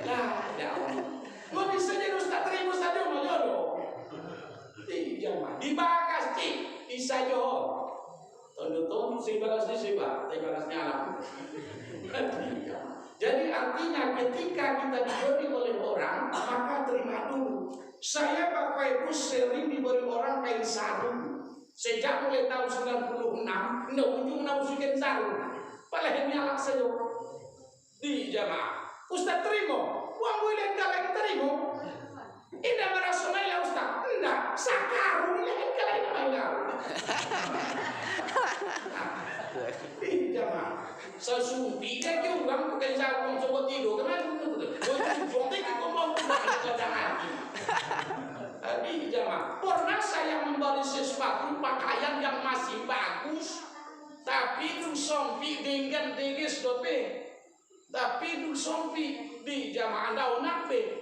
Nah, ya mau bisa jadi ustaz terima saja mau jodoh. Dibakas cik, bisa jodoh. Tonton si bagas ni siapa? Bagasnya alam. Jadi artinya ketika kita diberi oleh orang, maka terima dulu. Saya Bapak Ibu sering diberi orang kain sarung. Sejak mulai tahun 96, ndak ujung nausukin sarung. Padahal nyalak saja. Di jamaah. Ustaz terima. Uang boleh kalian terima. Indah merasa ya Ustaz. Enggak, sakarung yang kalian enggak. Jamaah, sesumpi dia uang bukan sarung coba tidur kenapa itu? Jotek itu mau jangan. Tapi jamaah, pernah saya memberi sesuatu pakaian yang masih bagus, tapi itu sompi dengan deges dope. Tapi itu sompi di jamaah daun nabe.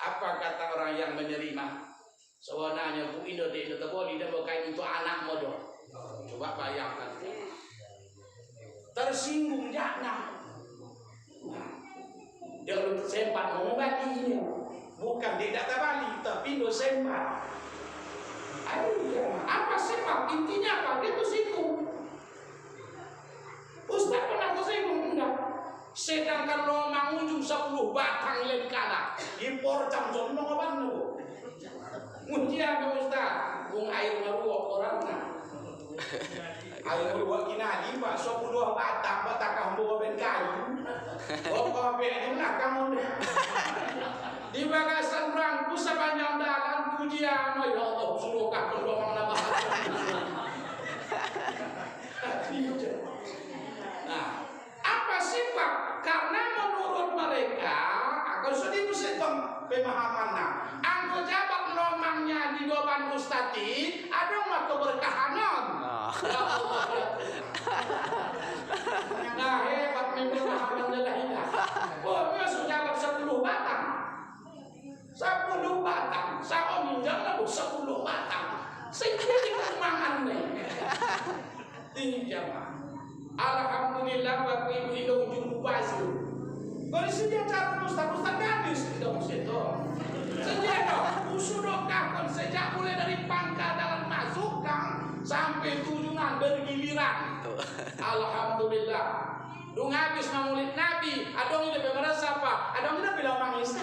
Apa kata orang yang menerima? Sebenarnya Bu Indo di Indo Teboli dan bukan untuk anak modal. Coba bayangkan. Tersinggung jangan. Dia untuk sempat mengobatinya. Bukan tidak terbalik, tapi Indo sempat. Apa sempat? Intinya apa? Dia tersinggung. Ustaz pernah tersinggung enggak? Sedangkan lomang ujung 10 batang lem kanak impor jam-jam mengobat nu mujian ke Ustaz bung air meluap orangnya air meluap kinali pak 10 batang kamu ben kayu bapak ben nak kamu di bagasan rangku sepanjang dalan pujian ya Allah suruh kak lomang nambah nah apa sifat? Karena menurut mereka, aku sudah itu pemahamannya. Angko jabat lomangnya di doban ustadi, ada nggak keberkahanan? Nah hebat pemahaman lelahnya. Oh, masuk jabat 10 batang, 10 batang. Saya minjam 10 batang. Sehingga kemangan nih. Ini jamaah. Alhamdulillah Bapak Ibu itu ujung wazir. Kalau sedia cara ustaz gadis tidak itu. Sedia dong. Usudokah sejak mulai dari pangkal dalam masuk kang sampai tujuan bergiliran. Alhamdulillah. Dung habis maulid Nabi. Adong ini merasa apa? Adong ini bilang mangis.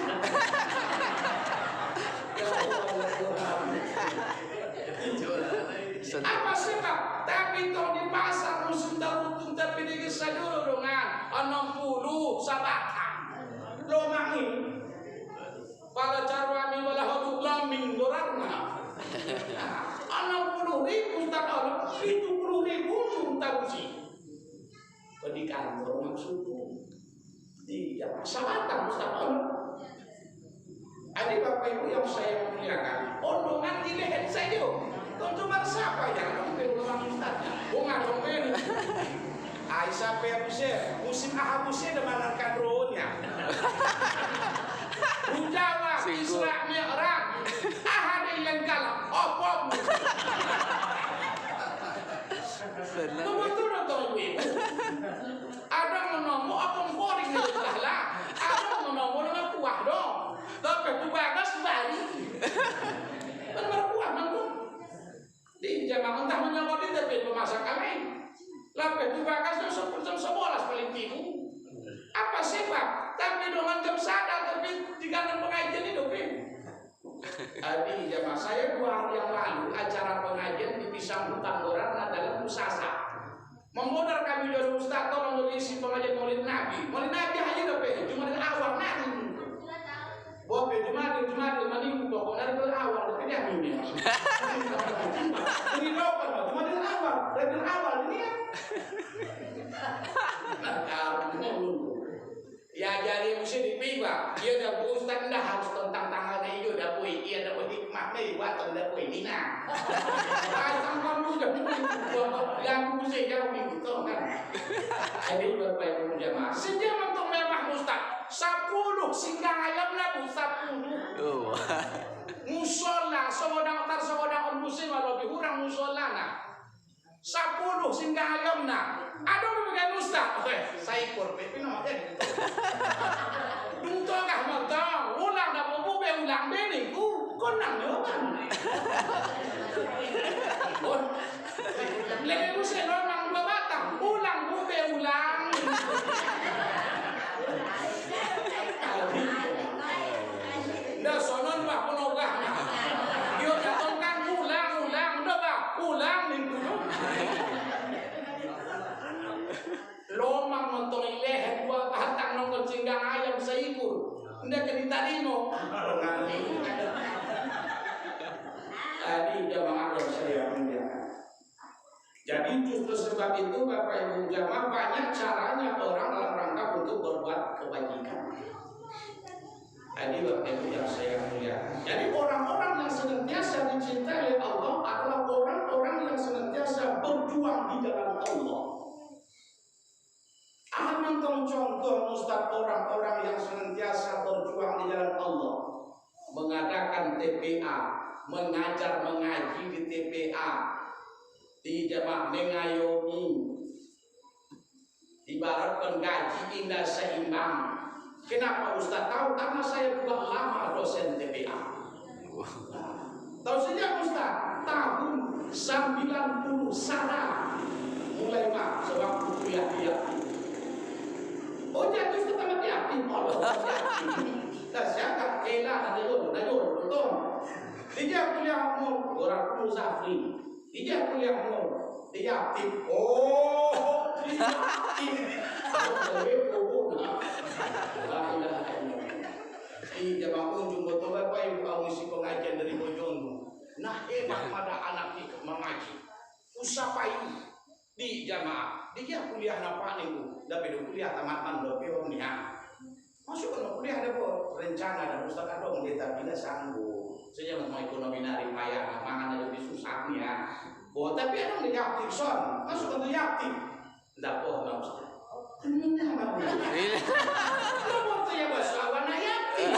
Apa sebab? Tapi toh di pasar musim tarutung tapi di kisah dulu dengan 60 sabatang lomangi pada carwami wala hoduk lambing dorarna 60.000 tak ada 70.000 tarusi di kantor maksudnya di sabatang Ustaz. Adik Bapak Ibu yang saya muliakan, ondongan di leher saya cuma siapa yang mungkin orang ustaznya? Bunga dongeng. Aisyah Pebusir, musim ahabusir demanarkan rohnya. Bunjawa Isra Mi'raj. Ahad yang kalah. Opom. Betul atau ibu? Ada menomo opom boring lah. Ada menomo dengan kuah dong. Tapi itu bagas balik. Benar kuah nanggung. Di jamaah entah menyangkut itu tapi pemasakan lain. Lalu itu bakasnya jam 11 paling tinggi. Apa sebab? Tapi dengan jam sadar tapi di kanan pengajian itu pun. Di jamaah saya 2 hari yang lalu acara pengajian di Pisang Hutan Gorana dalam Musasa. Memodal kami dari Ustaz tolong mengisi pengajian Maulid Nabi. Maulid Nabi hanya dapat cuma dari awal nanti. Bobe Jumat Minggu pokoknya dari awal tapi dia ini. Ini apa? Cuma dari awal ini ya. Ya jadi mesti dipikir. Dia dah ustaz dah harus tentang tanggal ni juga dah boleh. Dia dah boleh hikmah ni buat dah boleh ni nak. Pasang kamu dah yang mesti jauh minggu tu kan. Jadi berbaik jemaah. Sejak untuk memang ustaz 10 singgah ayam lah 10. Musola sewadang muslim lebih kurang musola nak. 10 singgah ayam nak. Ada berbagai ustaz. Saya korban nama dia. Untuk kah matang ulang dah bobo be ulang beni ku konang jawaban. Lebih muslim orang batang ulang bobe ulang. Dah sonon bah penogah. Dia katakan ulang dah bah ulang minggu. Lomang mentong ileh dua batang nongol singgang ayam seikur. Ndak kena tarimo. Tadi jamaah saya muliakan. Jadi justru sebab itu Bapak Ibu jamaah banyak caranya orang dalam rangka untuk berbuat kebajikan. Tadi Bapak Ibu yang saya muliakan. Jadi orang-orang yang senantiasa dicintai oleh Allah adalah orang-orang yang senantiasa berjuang di jalan Allah. Aman contoh Ustaz orang-orang yang senantiasa berjuang di jalan Allah, mengadakan TPA, mengajar mengaji di TPA, di jamaah mengayomi, ibaratkan gaji indah seimbang. Kenapa Ustaz tahu? Karena saya juga lama dosen TPA. Tahu sejak Ustaz tahun 90 sana mulai mak sebab kuliah dia. Oh jadi Ustaz tamat yakin Allah. Dah siapa kela ada jor betul. Dia kuliah umur orang Guru Zafri. Dia kuliah umur dia aktif. Oh, dia aktif. Iya bangun jumpa tu bapak ibu kamu isi pengajian dari Bojonegoro. Nah hebat pada anak itu mengaji. Usapai di jamaah. Dia kuliah napa nih bu? Tapi kuliah tamat do pionnya. Masuk ke kuliah ada bu rencana dan ustaz dong kita bila sanggup. Saya mau ekonomi nari payah, mangan lebih susah nih ya. Bu tapi ada yang aktif son. Masuk ke aktif. Tidak boh nggak ustaz. Ini apa? Kamu tuh ya bos lawan ayati.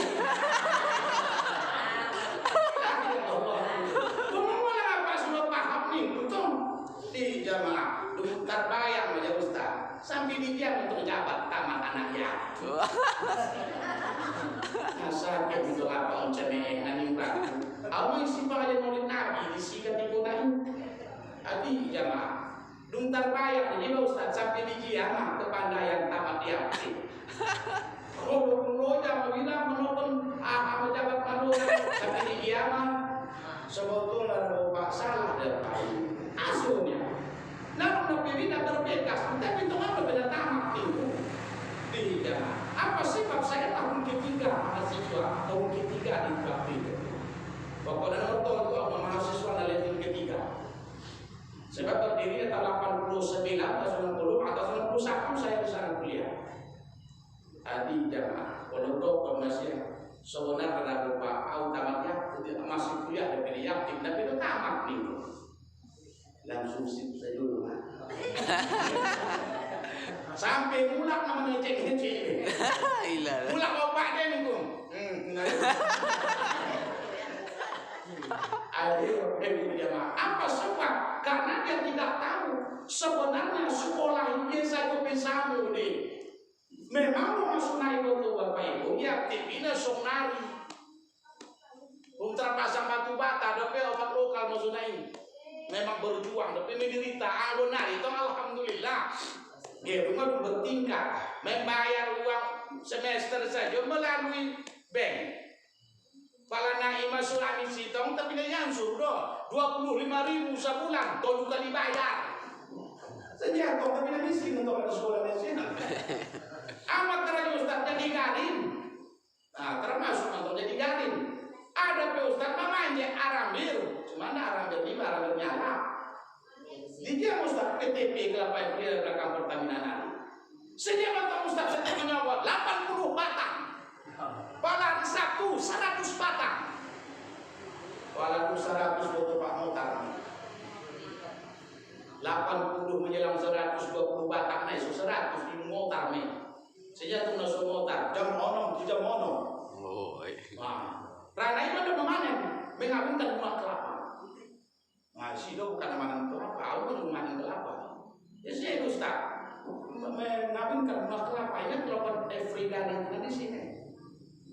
Di jamaah daftar bayang aja Ustaz sampai dia untuk jabat tamat anak ya. Asal ke untuk apa uncane nani ura. Awang si pahala maulid Nabi disikat ikutan. Adi jamaah daftar bayang aja Ustaz sampai dia mah kepandaian tamat ya. Oh, jam bilang menonton jabat malu sampai dia mah sebetulnya Bapak salah dan asuhnya. Nah, tapi tidak terbebas. Tapi itu kan berbeda tamat itu. Tidak. Apa sebab saya tahun ketiga mahasiswa, tahun ketiga di waktu itu. Pokoknya nomor itu mahasiswa dari tahun ketiga. Sebab terdiri tahun 89 atau 90 atau 91 saya di sana kuliah. Tadi jamaah, kalau kau masih sebenarnya pada Bapak, tamatnya masih kuliah dari aktif, tapi itu tamat nih. Langsung sip saja dulu. Sampai mulak namanya cek-cek. Mulak bapak dia nih kum. Ayo jemaah. Apa sebab? Karena dia tidak tahu sebenarnya sekolah ini saya kepisamu nih. Memang mau masuk naik ke bapak ibu, ya tipina sonari. Untuk pasang batu bata, tapi obat lokal masuk naik. Memang berjuang, tapi menderita. Alhamdulillah itu alhamdulillah. Dia rumah bertingkat, membayar uang semester saja melalui bank. Kalau naik masuk amin sitong, tapi dia yang suruh 25.000 sebulan, tolong kali bayar. Sejak kau tapi dia miskin untuk ada sekolah mesin. Amat terakhir Ustaz jadi garim. Nah, termasuk nonton jadi garin. Ada Pak Ustaz namanya Arambir, cuman Arambir ini Arambir nyala. Dia Ustaz PTP kelapa April belakang Pertamina nanti. Sedia nonton Ustaz saya menyawa 80 batang. Pala satu 100 batang. Pala 100 foto Pak Motar. 80 menjelang 120 batang nih, 100 di motar nih. Sejak tu naso motar, jam ono. Oh, nah, Rana itu ada memanen, mengawinkan buah kelapa. Nah, Sido bukan memanen kelapa, aku memanen kelapa. Ya saya Ustaz, mengawinkan buah kelapa. Ini kelapa Afrika dan di sini.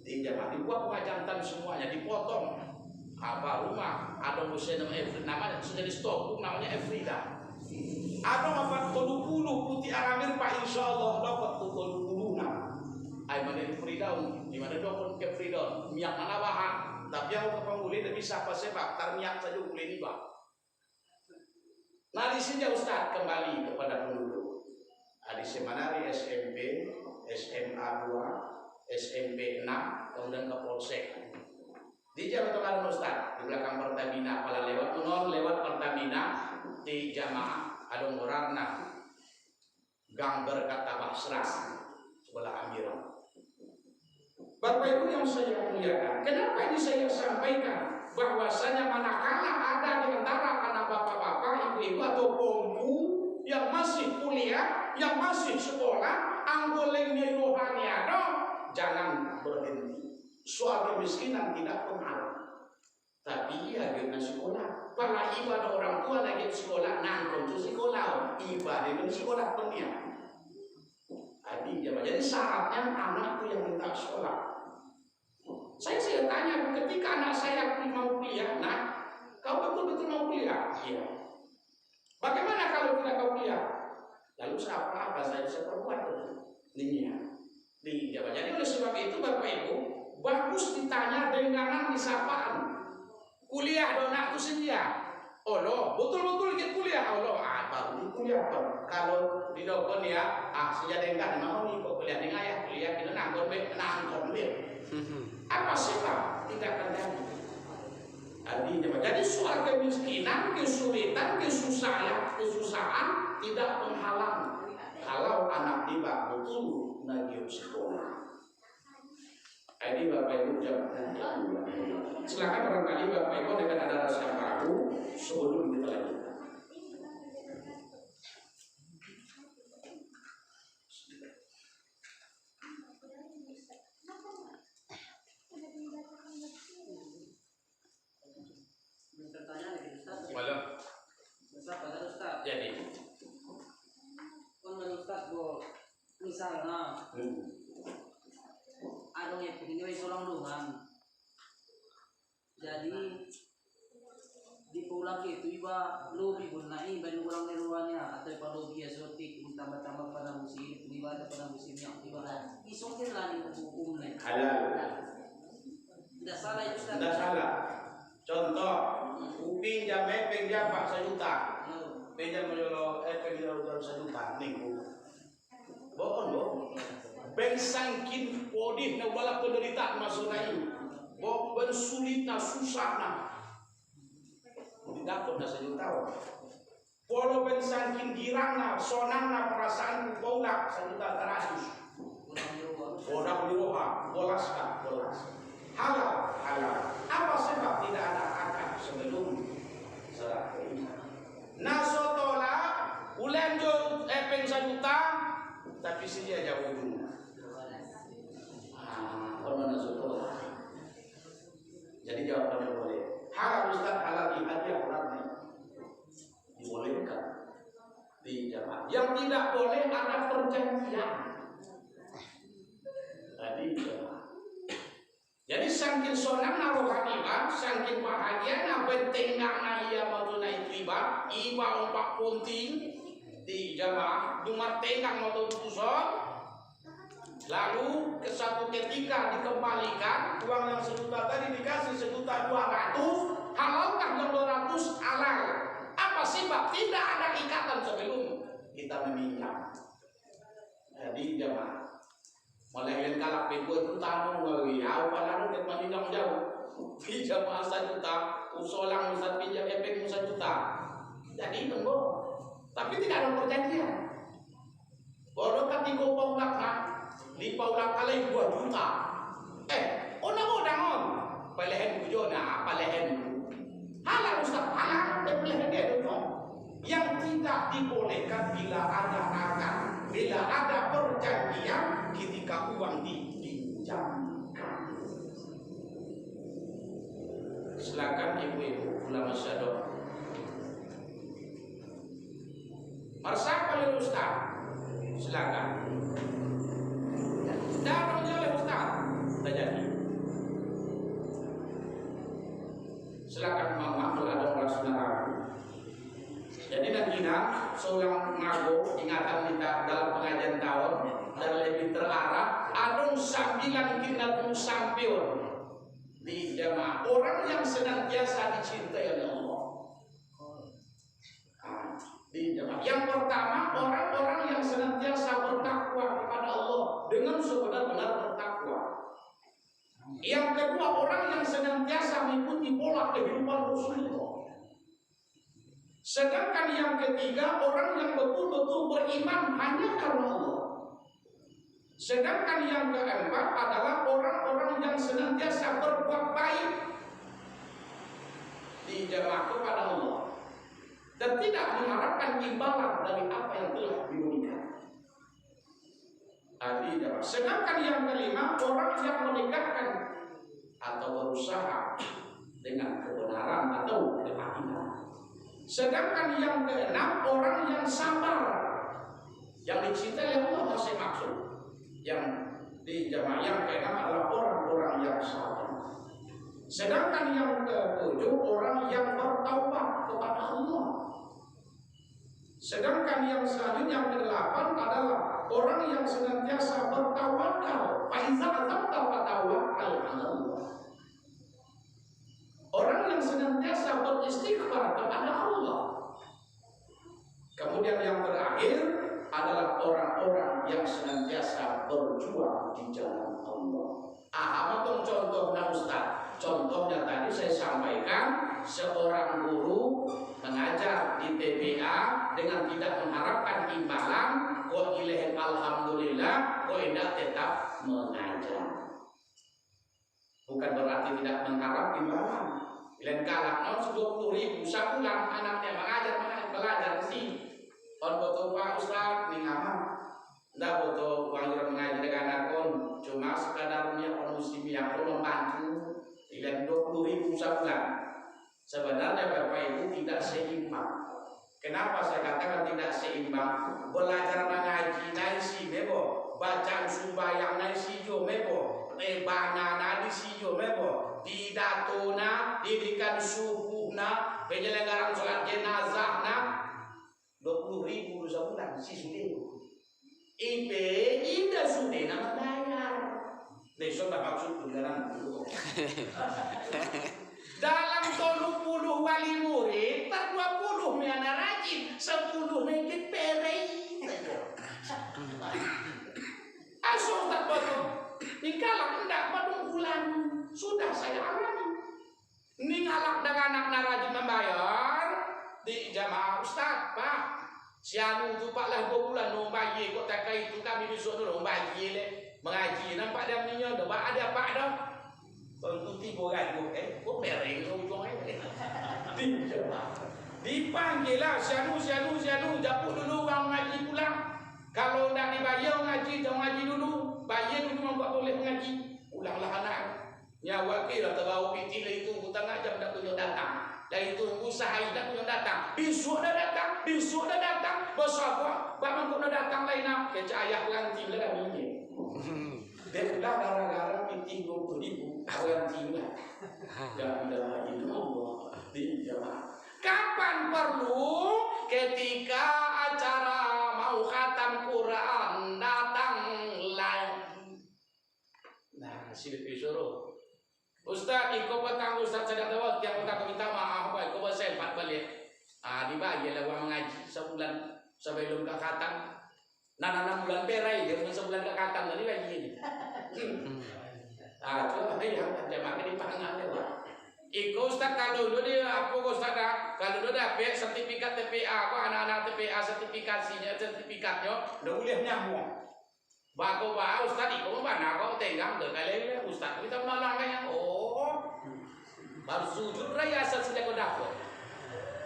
Di zaman dibuat pengajantan semuanya, dipotong. Apa rumah ada musim namanya sudah di stok, namanya Afrika. Ada apa 30 putih Arambir Pak, insya Allah dapat 30 nah. Ay mana di Freedom, di mana dokon ke Freedom, minyak mana bahan, tapi yang ke pembuli tidak bisa apa sebab tar minyak saja boleh ni bah. Nah di sini Ustaz kembali kepada penduduk. Di seminari SMP, SMA 2, SMP 6, kemudian ke Polsek. Di Jawa Tengah Ustaz, di belakang Pertamina, kalau lewat Pertamina di jamaah ada orangna gang berkata Basra sebelah Amirah. Bapak Ibu yang saya muliakan, kenapa ini saya sampaikan bahwasanya manakala ada di antara anak bapak-bapak, ibu-ibu atau pompu yang masih kuliah, yang masih sekolah, anggolengnya rohani ada, jangan berhenti. Soal kemiskinan tidak penghalang, tapi ya kita sekolah. Para ibadah orang tua lagi sekolah, nangkon tu sekolah, ibadah itu sekolah dunia. Jadi syaratnya anakku yang minta sekolah. Saya tanya ketika anak saya mau kuliah, nah, kau betul-betul mau kuliah? Iya. Bagaimana kalau tidak kau kuliah? Lalu apa saya bisa perbuat dunia? Jadi oleh sebab itu Bapak Ibu, bagus ditanya dengan disapaan. Kuliah donak itu sedia. Allah, betul-betul ikut kuliah Allah. Baru kuliah kalau di dokon ya, sejak dengan mau nih kok kuliah dengan ayah kuliah kita nangkon apa sebab tidak terjadi? Jadi soal kemiskinan, kesulitan, kesusahan tidak menghalang kalau anak tiba betul lagi sekolah. Ini Bapak Ibu jangan. Silakan barangkali Bapak Ibu dengan ada rasa ragu sebelum kita lanjutkan. Ustaz. Jadi, menurut Ustaz, misalnya ada yang begini seorang doang, jadi di pulang itu iba lebih gunai banyak orang di luarnya atau kalau biasa tambah-tambah pada musim ibadah pada musimnya ibadah isongkin lah nih hukumnya halal. Tidak salah itu Ustaz. Tidak salah. Contoh, pinjam Pak 1 juta. Pinjam pinjam 1 juta niku. Bohong. Bengsangkin podih na wala penderitaan masuna ini. Bohong bersulit na susah na. Tidak pun 1 juta. Polo bengsangkin girang na sonang na perasaan bola 1 juta 100. Bodak di roha, bolas. Halal. Apa sebab tidak ada akad sebelum serah terima? Nasotola ulen jo epeng 1 juta tapi dia jauh dulu. Kalau nasotola. Jadi jawabannya boleh. Halal Ustaz halal hadiah orangnya dibolehkan di jamaah. Yang tidak boleh ada perjanjian. Tadi jadi saking sonang narohanima, saking bahagia na pentingnya na iya matunai tiba, iba umpak punting di jamaah, dumar tengah motor pusat, lalu ke satu ketika dikembalikan uang yang 1 juta tadi dikasih 1.200.000, halalkan yang 200 halal. Apa sebab tidak ada ikatan sebelum kita meminjam? Jadi jamaah. Malah yang kalak pegawai itu tamu ngeri, apa lalu ke maninang jauh, pinjam 1 juta, usolang Ustaz pinjam efek 1 juta, jadi tunggu, tapi tidak ada perjanjian. Kalau ketika paulak nak, di paulak kali 2 juta, orang pelehen bujona, pelehen halal Ustaz, halal, pelehen dia dong. Yang tidak dibolehkan bila ada akad, bila ada perjanjian ketika uang dipinjamkan. Silakan ibu-ibu ulama syadok. Marsapa oleh Ustaz, silakan. Datang oleh Ustaz, tak jadi. Silakan mama kalau ada orang saudara. Jadi nantinya seorang mago ingatan kita dalam pengajian tahun dan lebih terarah adung 9 kinatun sampion di jamaah orang yang senantiasa dicintai oleh Allah. Di jamaah yang pertama orang-orang yang senantiasa bertakwa kepada Allah dengan sebenar-benar bertakwa. Yang kedua orang yang senantiasa mengikuti pola kehidupan Rasulullah. Sedangkan yang ketiga orang yang betul-betul beriman hanya karena Allah. Sedangkan yang keempat adalah orang-orang yang senantiasa berbuat baik di jamaah kepada Allah dan tidak mengharapkan imbalan dari apa yang telah diberikan. Sedangkan yang kelima orang yang menegakkan atau berusaha dengan kebenaran atau keadilan. Sedangkan yang keenam orang yang sabar, yang dicintai Allah masih maksud. Yang di jamaah yang keenam adalah orang-orang yang sabar. Sedangkan yang ketujuh orang yang bertaubat kepada Allah. Sedangkan yang selanjutnya yang kedelapan adalah orang yang senantiasa bertawakal. Faiza azamta fatawakkal 'ala Allah. Orang yang senantiasa beristighfar kepada Allah. Kemudian yang terakhir adalah orang-orang yang senantiasa berjuang di jalan Allah. Apa contohnya Ustaz? Contohnya tadi saya sampaikan seorang guru mengajar di TPA dengan tidak mengharapkan imbalan, kok ilahi alhamdulillah, kok tidak tetap mengajar. Bukan berarti tidak mengharap imbalan. Lain kalak non 20.000 sebulan anaknya mengajar belajar di sini. On foto Pak Ustaz ning aman. Ndak foto uang mengajar dengan anak cuma sekadarnya on muslim yang membantu. Lain 20.000 sebulan. Sebenarnya Bapak Ibu tidak seimbang. Kenapa saya katakan tidak seimbang? Belajar mengaji naik si mebo, bacaan sembahyang naik si jo mebo, rebana di si jo mebo. Pidatona, didikan subuhna, penyelenggaraan sholat jenazahna 20.000 sebulan si sudah. Ida sudah nama bayar. Besok tak maksud beneran dulu. Dalam 20 wali murid, tak 20 miana rajin, 10 mengikut perei. Asal tak betul. Dikalah hendak pada bulan. Sudah saya alami. Ini ngalak dengan anak narajin membayar di jamaah Ustaz, Pak. Si anu tu Pak lah 2 bulan no bayi kok tak itu kami besok dulu bayi le mengaji nampak dia punya ada Pak dah. Tentu 3.000 kok mereng ujung di jamaah. Dipanggil lah si anu dapur dulu orang ngaji pulang. Kalau nak dibayar ngaji jangan ngaji dulu. Bayar dulu memang boleh mengaji. Ulanglah anak. Nyawa kira terbawa piti lah itu tengah jam dah punya datang. Dan itu usaha dah punya datang. Besok dah datang. Besok bang kau dah datang lain nak. Kecaya lanting lah ini. Dan dah gara-gara piti 20.000 lanting lah. Dan dah itu Allah di jamaah. Kapan perlu? Ketika acara mau khatam Quran datang lagi. Nah, silih disuruh. Ustaz, ikut petang Ustaz sedang lewat yang petang minta maaf, ikut sempat balik. Dibayar lah uang mengaji sebulan sebelum ke khatam. Nanam bulan perai dia sebulan kakakang tadi lagi ini. Coba yang jamaah di pangan lah. Iko Ustaz kalau dulu dia apa Ustaz kalau dulu dapat sertifikat TPA, anak-anak TPA sertifikatnya udah boleh nyambung. Bako ba Ustaz iko mana kau tenggang kali Ustaz kita malang yang baru sujud raya asal sudah kau dapat.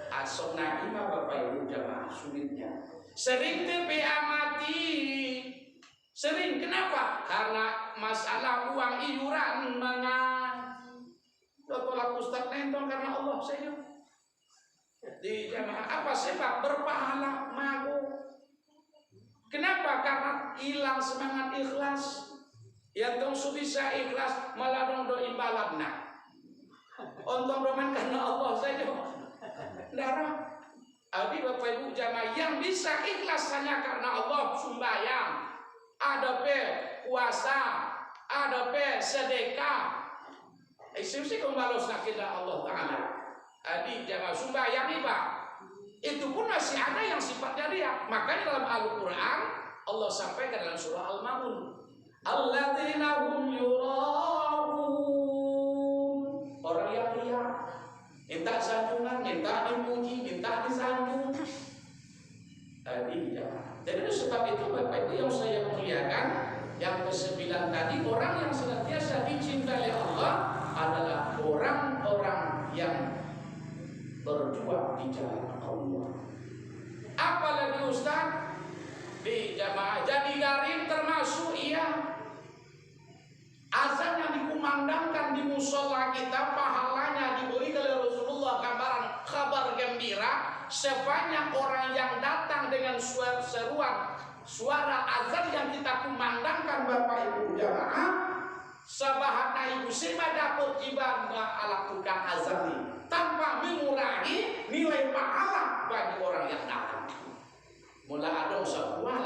Asal nabi mah Bapak Ibu jamaah sulitnya. Sering TPA mati. Sering kenapa? Karena masalah uang iuran tolak Ustaz nentong karena Allah saya di jamaah apa sebab berpahala mago. Kenapa? Karena hilang semangat ikhlas. Yang tong bisa ikhlas malah dong do imbalabna. Ontong doman karena Allah saja. Darah. Abi Bapak Ibu jamaah yang bisa ikhlas hanya karena Allah sembahyang. Ada puasa, ada sedekah. Sih kembalos nakila Allah Ta'ala. Adi jamaah sembahyang iba. Itu pun masih ada yang sifatnya riya. Makanya dalam Al-Quran Allah sampaikan dalam surah Al-Maun, alladzina hum yura'un. Orang yang riya, minta sanjungan, minta dipuji, minta disanjung. Adi jamaah. Jadi sebab itu Bapak Ibu yang saya muliakan, yang ke-9 tadi, orang yang senantiasa dicintai Allah adalah orang-orang yang berjuang di jalan Allah. Apalagi Ustaz di jamaah jadi garim termasuk azan yang dikumandangkan di musola kita pahalanya diberi oleh Rasulullah gambaran kabar gembira sebanyak orang yang datang dengan suara azan yang kita kumandangkan Bapak Ibu jamaah. Sabahana ibu sima dapat ibadah ala tukang azan ini tanpa mengurangi nilai pahala bagi orang yang datang. Mula ada sebuah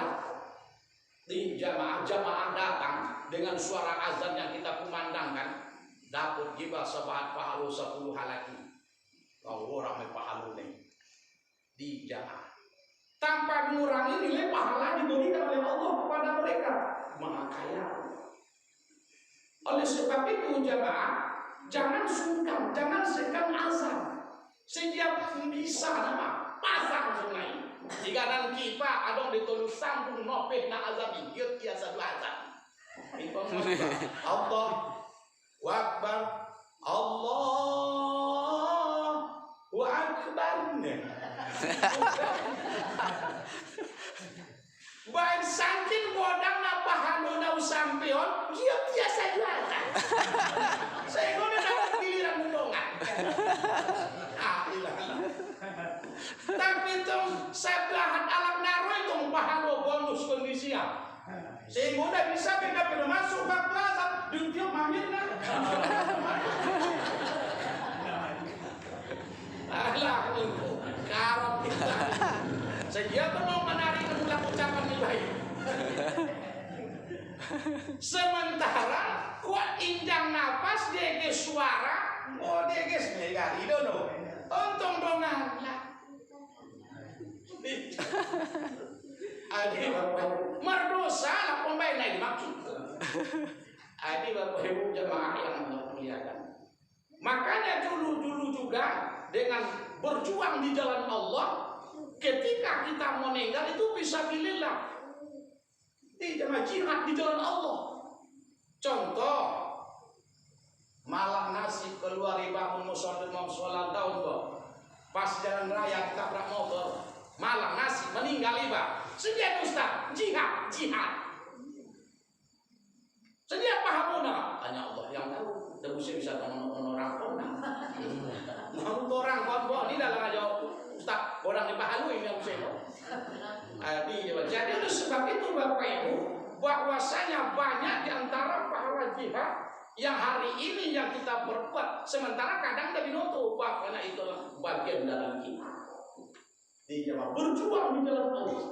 di jamaah datang dengan suara azan yang kita kumandangkan dapat gibah sebahat pahala 10 halaki. Kalau orang pahala ini di jamaah tanpa mengurangi nilai pahala diberikan oleh Allah kepada mereka. Maha kaya. Oleh sebab itu jamaah jangan sungkan, jangan segan azan. Setiap bisa nama pasang sungai. Jika dan kita ada ditolong sambung nopeh na azan ikut ya satu azan. Allah Akbar, Allahu Akbar. Baik saking bodang napa hanuna usampion, dia biasa jualan. Saya kau dapat giliran mendongan. Tapi tong sebelahan alam naro itu pahano bonus kondisinya. Sehingga udah bisa beda pada masuk bab azan, dia mamirna. Alah itu karot kita. Sejak mau menarik ulang ucapan nilai. Sementara kuat injang nafas dege suara, dege segari dono. Untung dongan lah. Adi Bapak merdosa lah pembaik naik maksud. Adi Bapak Ibu jemaah yang Allah muliakan. Makanya dulu juga dengan berjuang di jalan Allah. Ketika kita meninggal itu bisa bilillah. Jamaah jihad di jalan Allah. Contoh malah nasib keluar bangun musola tahun kok. Pas jalan raya kita berak motor, malah nasib meninggal iba. Sedia Ustaz, jihad. Sedia pahamuna. Hanya Allah yang tahu. Dan bisa orang kona. Mau orang kon ini dalam aja Ustaz, orang dipahalui yang bisa. Jadi itu sebab itu Bapak Ibu bahwasanya banyak di antara pahala jihad yang hari ini yang kita berbuat sementara kadang tidak dinoto karena itulah bagian dalam jihad. Di jamaah berjuang di jalan Allah.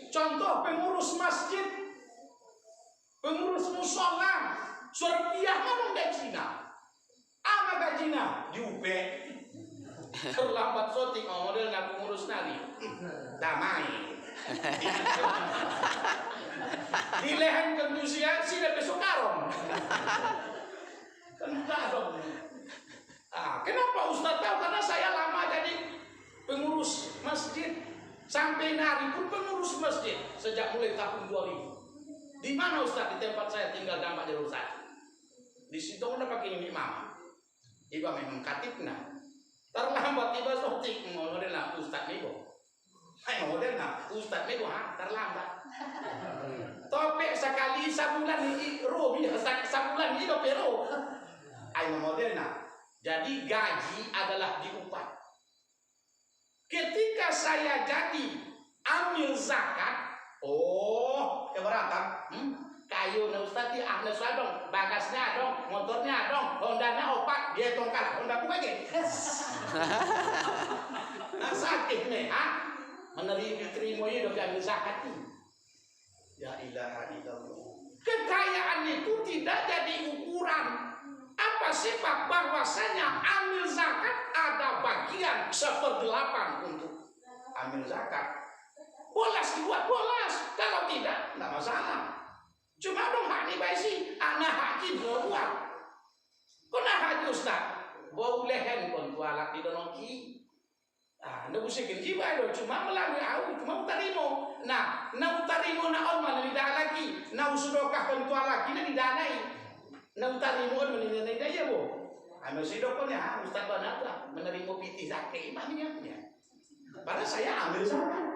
Contoh pengurus masjid, pengurus musola, surpiah mana gajinya? Ama gajinya? Jupe. Terlambat syuting model nak pengurus nari. Damai. Di lehan kentusian sih besok karong. Kan karong. Kenapa Ustaz tahu? Karena saya lama jadi pengurus masjid. Sampai hari pun pengurus masjid sejak mulai tahun 2000. Di mana Ustaz? Di tempat saya tinggal dampak jalur 1. Di situ udah pakai imam. Iba memang katibna. Terlambat tiba sotik model Ustaz Mego. Model Ustaz Mego terlambat. Topek sekali sebulan ini robi sebulan ini pero. Ayo modelna. Jadi gaji adalah diupah. Ketika saya jadi amil zakat, keberatan. Kayu na Ustaz di ahli dong, bagasnya dong, motornya dong, Hondanya opak, dia tongkat, Honda ku bagi. Nah sakit nih, menerima terima hidup yang zakat ini. Ya ilaha illallah. Kekayaan itu tidak jadi ukuran. Apa sifat bahwasanya amil zakat ada bagian 1/8 untuk amil zakat. Bolas dibuat bolas, kalau tidak masalah. Cuma dong hak nih baisi, anak haji buat. Kena haji Ustaz, bau lehen kon tualak di donoki. Ndak usah kenji bae cuma melalui aku, cuma utarimo. Nah utarimo na on mana tidak lagi. Usudokah kon tualak ini didanai. Utarimo on meninai daya bo. Masih dokonnya Ustaz Banata menerima piti zakat imamnya. Padahal saya ambil zakat.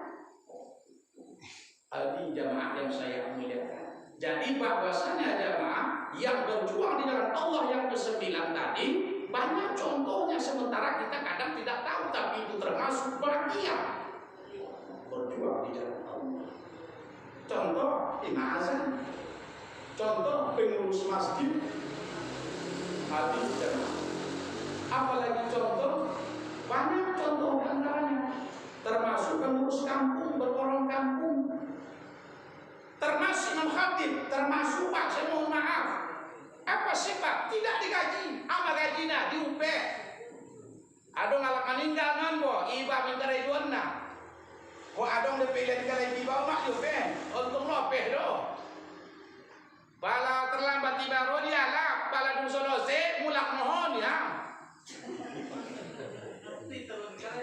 Ini jamaah yang saya muliakan. Jadi bahwasanya jamaah yang berjuang di jalan Allah yang ke-9 tadi banyak contohnya, sementara kita kadang tidak tahu, tapi itu termasuk bagian berjuang di jalan Allah. Contoh imam azan, contoh pengurus masjid, hadis jamaah. Apalagi contoh banyak contoh antaranya, termasuk pengurus kampung, berorang kampung. Termasuk imam khatib, termasuk Pak, saya mohon maaf. Apa sih Pak? Tidak digaji, ama gajinya di UP. Adong alak maninggal bo, iba minta rejuanna. Kok adong dipilih kali iba mak UP, untung lopeh do. Bala terlambat tiba ro dia lah, bala dung solose mulak mohon ya.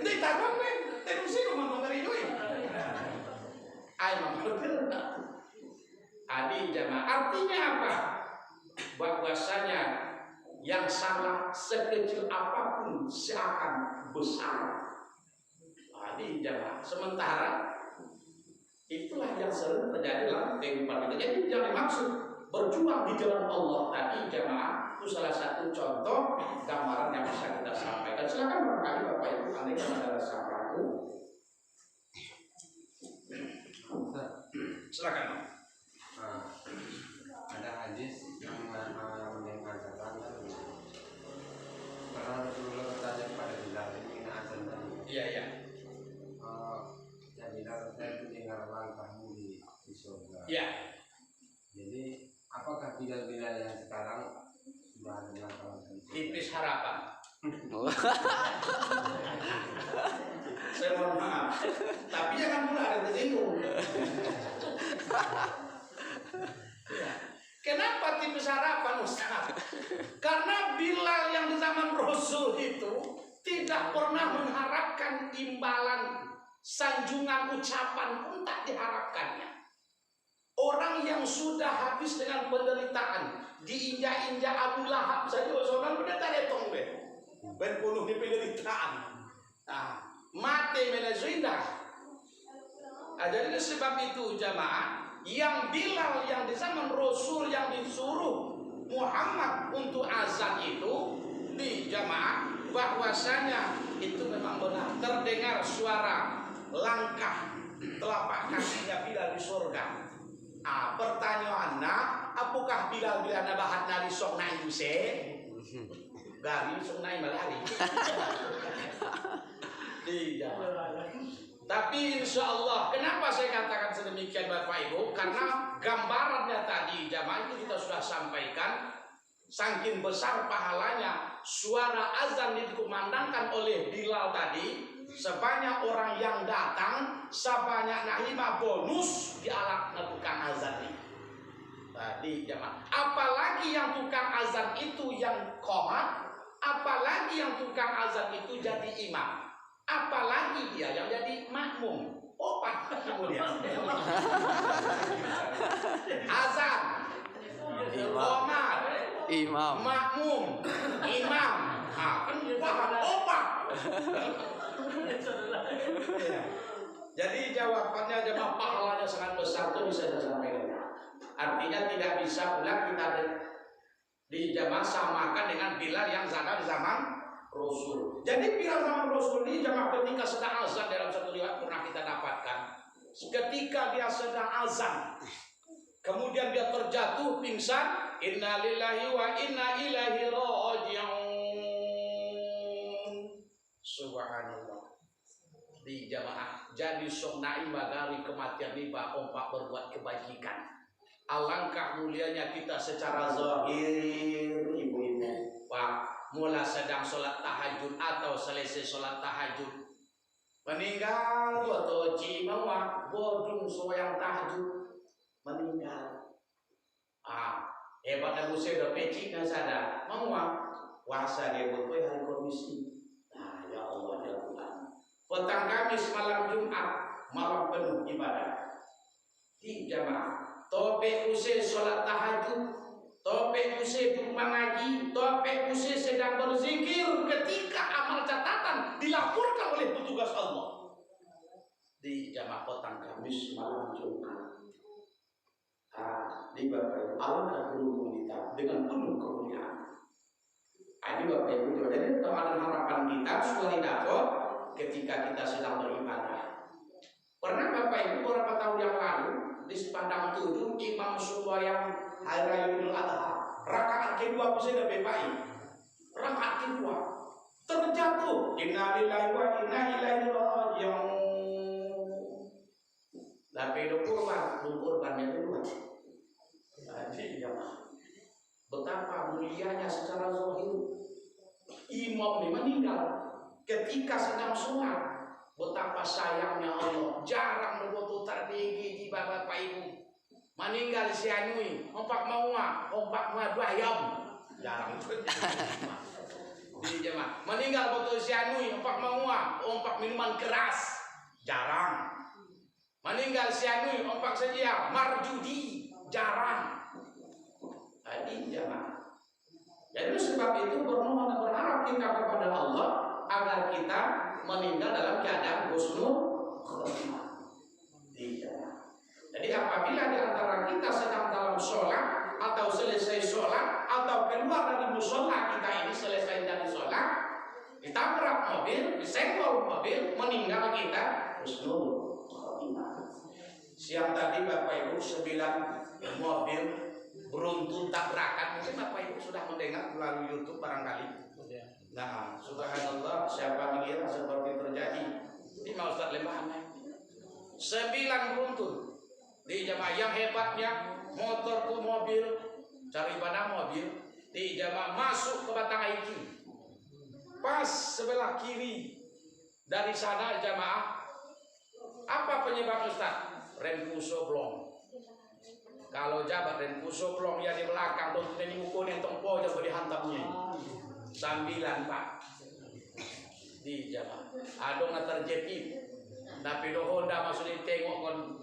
Ini tarung nih, terus sih rumah mengerijui. Ayo mampir. Adi jamaah, artinya apa? Bahwasanya yang salah sekecil apapun seakan besar. Adi jamaah. Sementara itulah yang sering terjadi dalam kehidupan kita. Jadi jangan maksud berjuang di jalan Allah tadi jamaah itu salah satu contoh gambaran yang bisa kita sampaikan. Silakan barangkali Bapak Ibu andai ada sahabatku. Silakan. Ada hadis yang mengatakan karena Rasulullah bertanya kepada Bilal ini azan tadi. Iya. Ya Bilal, saya mendengar langkahmu di surga. Iya. Jadi apakah Bilal yang sekarang sudah ada langkah di surga? Tipis harapan. Saya mohon maaf, tapi jangan pula ada tersinggung. Kenapa tipis harapan Ustaz? Karena Bilal yang di zaman Rasul itu tidak pernah mengharapkan imbalan, sanjungan, ucapan pun tak diharapkannya. Orang yang sudah habis dengan penderitaan, diinjak-injak Abu Lahab saja, seorang benar tak detong berpenuh di penderitaan. Mati menezuindah. Jadi sebab itu jamaah, yang Bilal yang di zaman Rasul yang disuruh Muhammad untuk azan itu di jamaah, bahwasanya itu memang benar terdengar suara langkah telapak kakinya Bilal di surga. Pertanyaannya, apakah Bilal bahat nari sok naik se? Gari sok naik malari. Tidak. Tapi insya Allah, kenapa saya katakan sedemikian Bapak Ibu? Karena gambarannya tadi jamaah itu kita sudah sampaikan, saking besar pahalanya suara azan dikumandangkan oleh Bilal tadi, sebanyak orang yang datang, sebanyak nahima bonus dialak na tukang azan ini. Tadi jemaah, apalagi yang tukang azan itu yang qomat, apalagi yang tukang azan itu jadi imam, apalagi dia yang jadi makmum. Opat kemudian azan, qomat, Imam. makmum, imam, kan opat. Jadi jawabannya jemaah pahalanya sangat besar, itu bisa saya sampaikan. Artinya tidak bisa pula kita di jamaah samakan dengan Bilal yang zaman Rasul. Jadi Bilal zaman Rasul ini jamaah ketika sedang azan, dalam satu riwayat pernah kita dapatkan, ketika dia sedang azan, kemudian dia terjatuh pingsan, inna lillahi wa inna ilaihi raji'un. Subhanallah. Di jamaah jadi sok naim bagari kematian riba ompak berbuat kebajikan. Alangkah mulianya kita secara zahir, ibu-ibu, Pak, mula sedang sholat tahajud atau selesai sholat tahajud, meninggal atau cimawa bodung soyang tahajud meninggal. Hebatnya buset udah pecik dan sadar mau puasa dia buat hari komisi. Nah ya Allah ya Tuhan, petang Kamis malam Jumat malam penuh ibadah di jamaah. Topik usai sholat tahajud, topik usai mengaji, topik usai sedang berzikir ketika amal catatan dilaporkan oleh petugas Allah di jamaah petang Kamis malam Jumat. Di Bapak Ibu, alangkah beruntung kita dengan penuh kemuliaan. Ini Bapak Ibu, jadi kemarin harapan kita sekali dapat ketika kita sedang beribadah. Pernah Bapak Ibu beberapa tahun yang lalu di Padang Tudung Imam Sembahyang Hari Raya Idul Adha, rakaat kedua bisa BPI, rakaat kedua terjatuh, inna lillahi wa inna ilaihi raji'un. Tapi kurbannya kedua. Jadi betapa mulianya secara zahir imam ini meninggal ketika sedang sholat. Betapa sayangnya Allah, jarang berbuat terbegi di Bapak Ibu. Meninggal si Anui, ompak maua, ompak madu ayam, jarang. Di jemaah, meninggal betul si Anui, ompak maua, ompak minuman keras, jarang. Meninggal si Anui, ompak saja, marjudi, jarang. Tadi jemaah. Jadi sebab itu bermohon dan berharap kita kepada Allah agar kita meninggal dalam keadaan husnul khotimah. Jadi apabila di antara kita sedang dalam sholat atau selesai sholat atau keluar dari musola kita ini selesai dari sholat, ditabrak mobil, disenggol mobil, meninggal kita husnul khotimah. Siang tadi Bapak Ibu 9 mobil beruntun tabrakan, mungkin Bapak Ibu sudah mendengar melalui YouTube barangkali. Nah, subhanallah, siapa mengira seperti terjadi di Ustaz Lembahana. 9 beruntun di jamaah. Yang hebatnya motor ke mobil, cari pada mobil di jamaah masuk ke Batang Aiki, pas sebelah kiri dari sana jamaah. Apa penyebab Ustaz? Rem puso blong. Kalau jabat rem puso blong ya di belakang tuh ini ukur yang tempo jauh dihantamnya. 9 Pak di jamaah. Adong terjepit. Tapi do Honda maksudnya tengok kon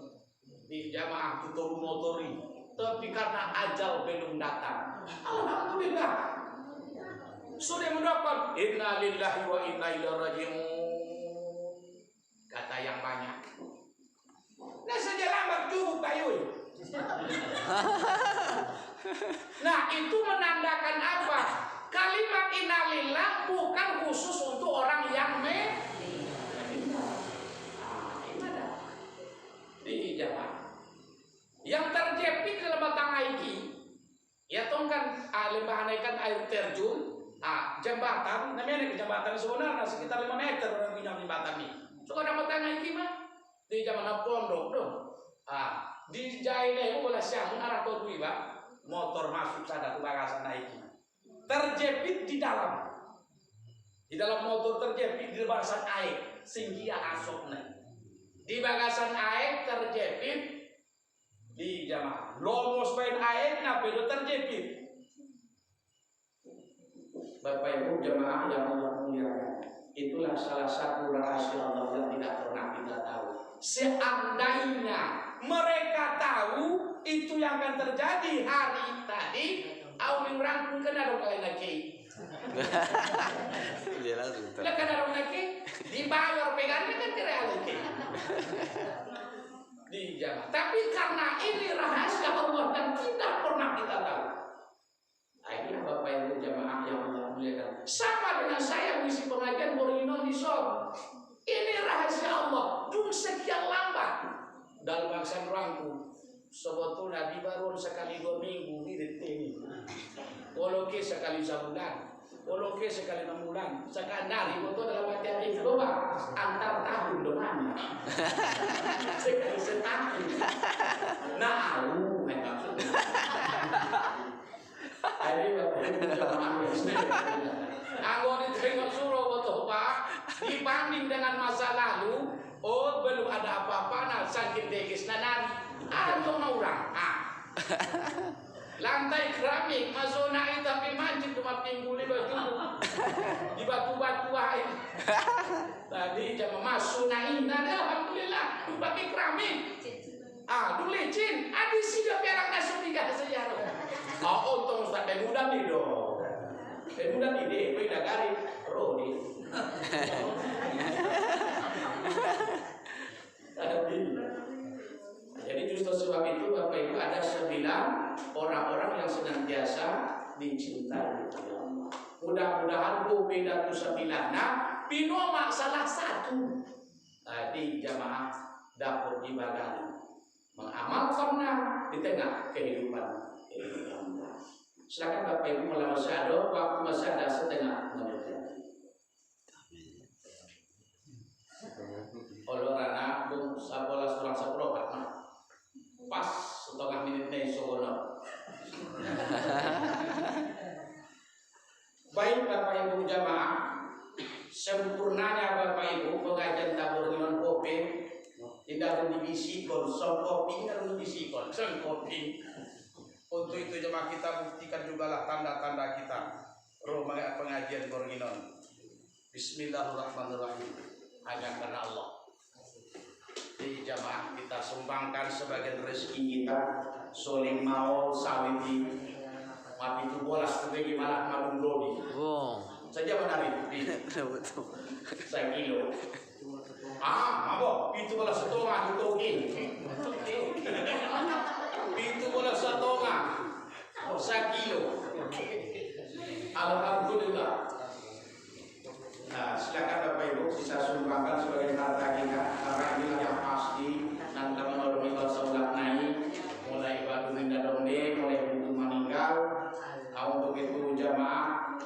di jamaah tutur motori. Tapi karena ajal belum datang. Alhamdulillah. Sudah mendapat inna lillahi wa inna ilaihi raji'un. Kata yang banyak. Nah saja lambat cukup bayuy. Nah itu menandakan apa? Kalimat innalillah bukan khusus untuk orang yang di jamaah. Yang terjepit dalam Batang Aiki, ya toh kan lembah kan air terjun, jembatan, namanya jembatan sebenarnya sekitar 5 meter orang punya jembatan ini. So ada Batang Aiki mah di zaman pondok dong. Di jailnya boleh siang arah ke dua, motor masuk sada ke bagasan Aiki. Terjepit di dalam motor terjepit di barisan air singgia asok nih. Di bagasan air terjepit di jamaah. Lomos main air napedo terjepit. Bapak Ibu jamaah yang Allah muliakan, itulah salah satu rahasia Allah yang tidak pernah kita tahu. Seandainya mereka tahu itu yang akan terjadi hari tadi, awin rangkung kena dong kalian lagi. Jelas betul. Lah kena dong lagi, dibayar pegangnya kan kira lagi. Di jamaah. Tapi karena ini rahasia Allah yang tidak pernah kita tahu. Akhirnya Bapak Ibu jamaah yang Allah muliakan, sama dengan saya mengisi pengajian Borino di Sor. Ini rahasia Allah. Dulu sekian lambat dalam bangsa rangku. Sebetulnya di baru sekali 2 minggu ini. Poloke sekali sebulan, poloke sekali 6 bulan. Sekali betul dalam hati itu antar tahun dengannya. Sekali setahun. Nah, maksudnya. Jadi Bapak Ibu jamaah anggota ditengok suruh betul Pak, dibanding dengan masa lalu, oh belum ada apa-apa, nah sakit dekis nanan, ada orang, lantai keramik, masuk naik tapi mancing cuma pinggul di batu-batu air. Tadi jamaah masuk naik, alhamdulillah, pakai keramik. Dulu licin, ada sih dia perang nasib tiga sejarah. Untung Ustaz Bemuda nih dong. Bemuda nih deh, gue udah garis Rodi. Jadi justru sebab itu Bapak Ibu ada 9 orang-orang yang senantiasa dicintai oleh Allah. Mudah-mudahan beda tu 9. Nah, binoma salah satu. Tadi jamaah dapat dibagai mengamalkannya di tengah kehidupan. Silakan Bapak Ibu kalau masih ada waktu, masih ada setengah menit lagi. Kalau rana bung sekolah surang sepropat pas setengah menit nih sono. Baik Bapak Ibu jamaah, sempurnanya Bapak Ibu pengajian tabur dengan kopi. Tidak dibisikon, songkoping harus dibisikon, songkoping. Untuk itu jemaah kita buktikan jugalah tanda-tanda kita. Roh pengajian Borginon. Bismillahirrahmanirrahim. Hanya karena Allah. Di jemaah kita sumbangkan sebagian rezeki kita. Soling mau sawiti. Mati itu bolas kebegi malah madung lodi. Saja menarik. Saya kilo. Mabok, itu bola setengah ditokin. Itu bola setengah 1 kilo. Alhamdulillah. Nah, silakan Bapak Ibu bisa sumbangkan sebagai harta kita. Karena inilah yang pasti. Nanti menurut mikal saulat naik, mulai batu minda domde, mulai butuh meninggal. Untuk itu jamaah,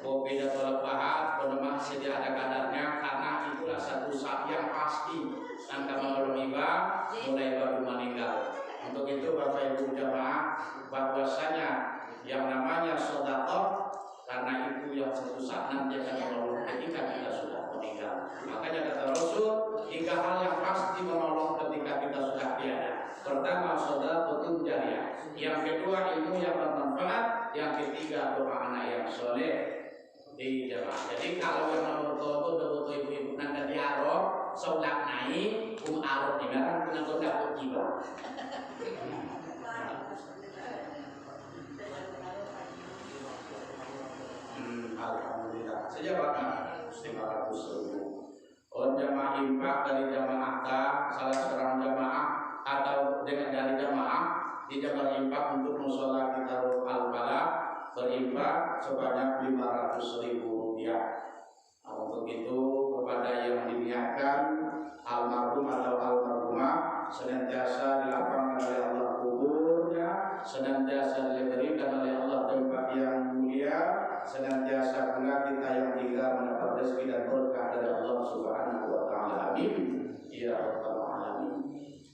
beda tolak bahat, penemah sedia ada kadarnya. Karena itulah satu saat yang pasti. Nanti menurut mulai baru meninggal. Untuk itu Bapak Ibu jamaah, bahwasanya yang namanya sedekah karena itu yang satu saat nanti akan menolong ketika kita sudah meninggal. Makanya kata Rasul, 3 hal yang pasti menolong ketika kita sudah tiada. Pertama sedekah jariah, yang kedua ilmu yang bermanfaat, yang ketiga doa anak yang soleh. Di jamaah. Jadi kalau yang nomor 2 itu ibu-ibu nanti diarok, sholat naik, arok di merah, punya dapat jiwa. Alhamdulillah. Sejabatan 500.000. Orang jamaah infak dari jamaah salah seorang jamaah atau dengan dari jamaah di jamaah infak untuk musola kita al-falah berinfak sebanyak 500.000 rupiah. Untuk itu kepada yang diniatkan almarhum atau almarhumah senantiasa dilapangkan oleh Allah kuburnya, senantiasa diberikan oleh Allah tempat yang mulia, senantiasa pula kita yang tinggal mendapat rezeki dan berkah dari Allah Subhanahu wa taala. Amin. Ya rabbal alamin.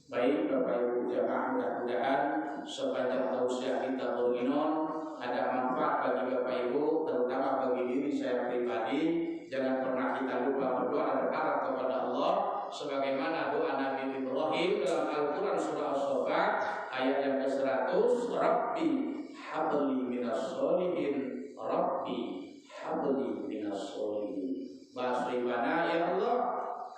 Baik Bapak Ibu jamaah, mudah-mudahan sepanjang tausiah kita Borginon ada manfaat bagi Bapak Ibu, terutama bagi diri saya pribadi. jangan pernah kita lupa berdoa dan berharap kepada Allah sebagaimana doa Nabi Ibrahim dalam Al-Quran surah As-Saffat ayat yang ke-100, Rabbi habli minas solihin, Rabbi habli minas solihin. Bahasa Ibana, ya Allah,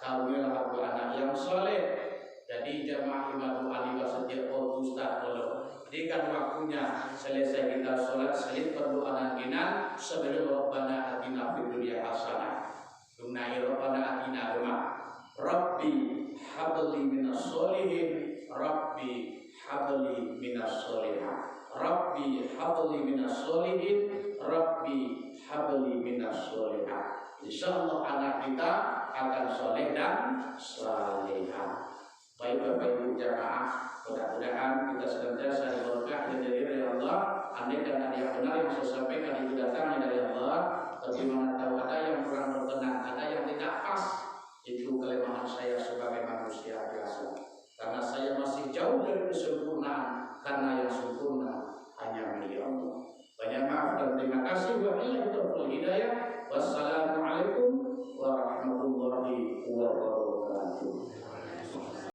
kawinlah aku anak yang soleh. Jadi jamaah ibadah alih setiap waktu Ustaz kalau berikan waktunya selesai kita sholat selit berdoa nantinan sebelum Rabbana atina fid dunya hasanah. Dumnai Rabbana atina bima Rabbi habli minas solihin, Rabbi habli minas solihin, Rabbi habli minas solihin, Rabbi habli minas solihin. Insyaallah anak kita akan soleh dan salihah. Baik Bapak Ibu jamaah, mudah-mudahan kita senantiasa diberkahi dari Allah. Andai dan ada yang benar yang saya sampaikan itu datangnya dari Allah. Bagaimana tahu ada yang kurang berkenan, ada yang tidak pas. Itu kelemahan saya sebagai manusia biasa. Karena saya masih jauh dari kesempurnaan. Karena yang sempurna hanya milik Allah. Banyak maaf dan terima kasih. Wabillahi taufiq wal hidayah. Wassalamualaikum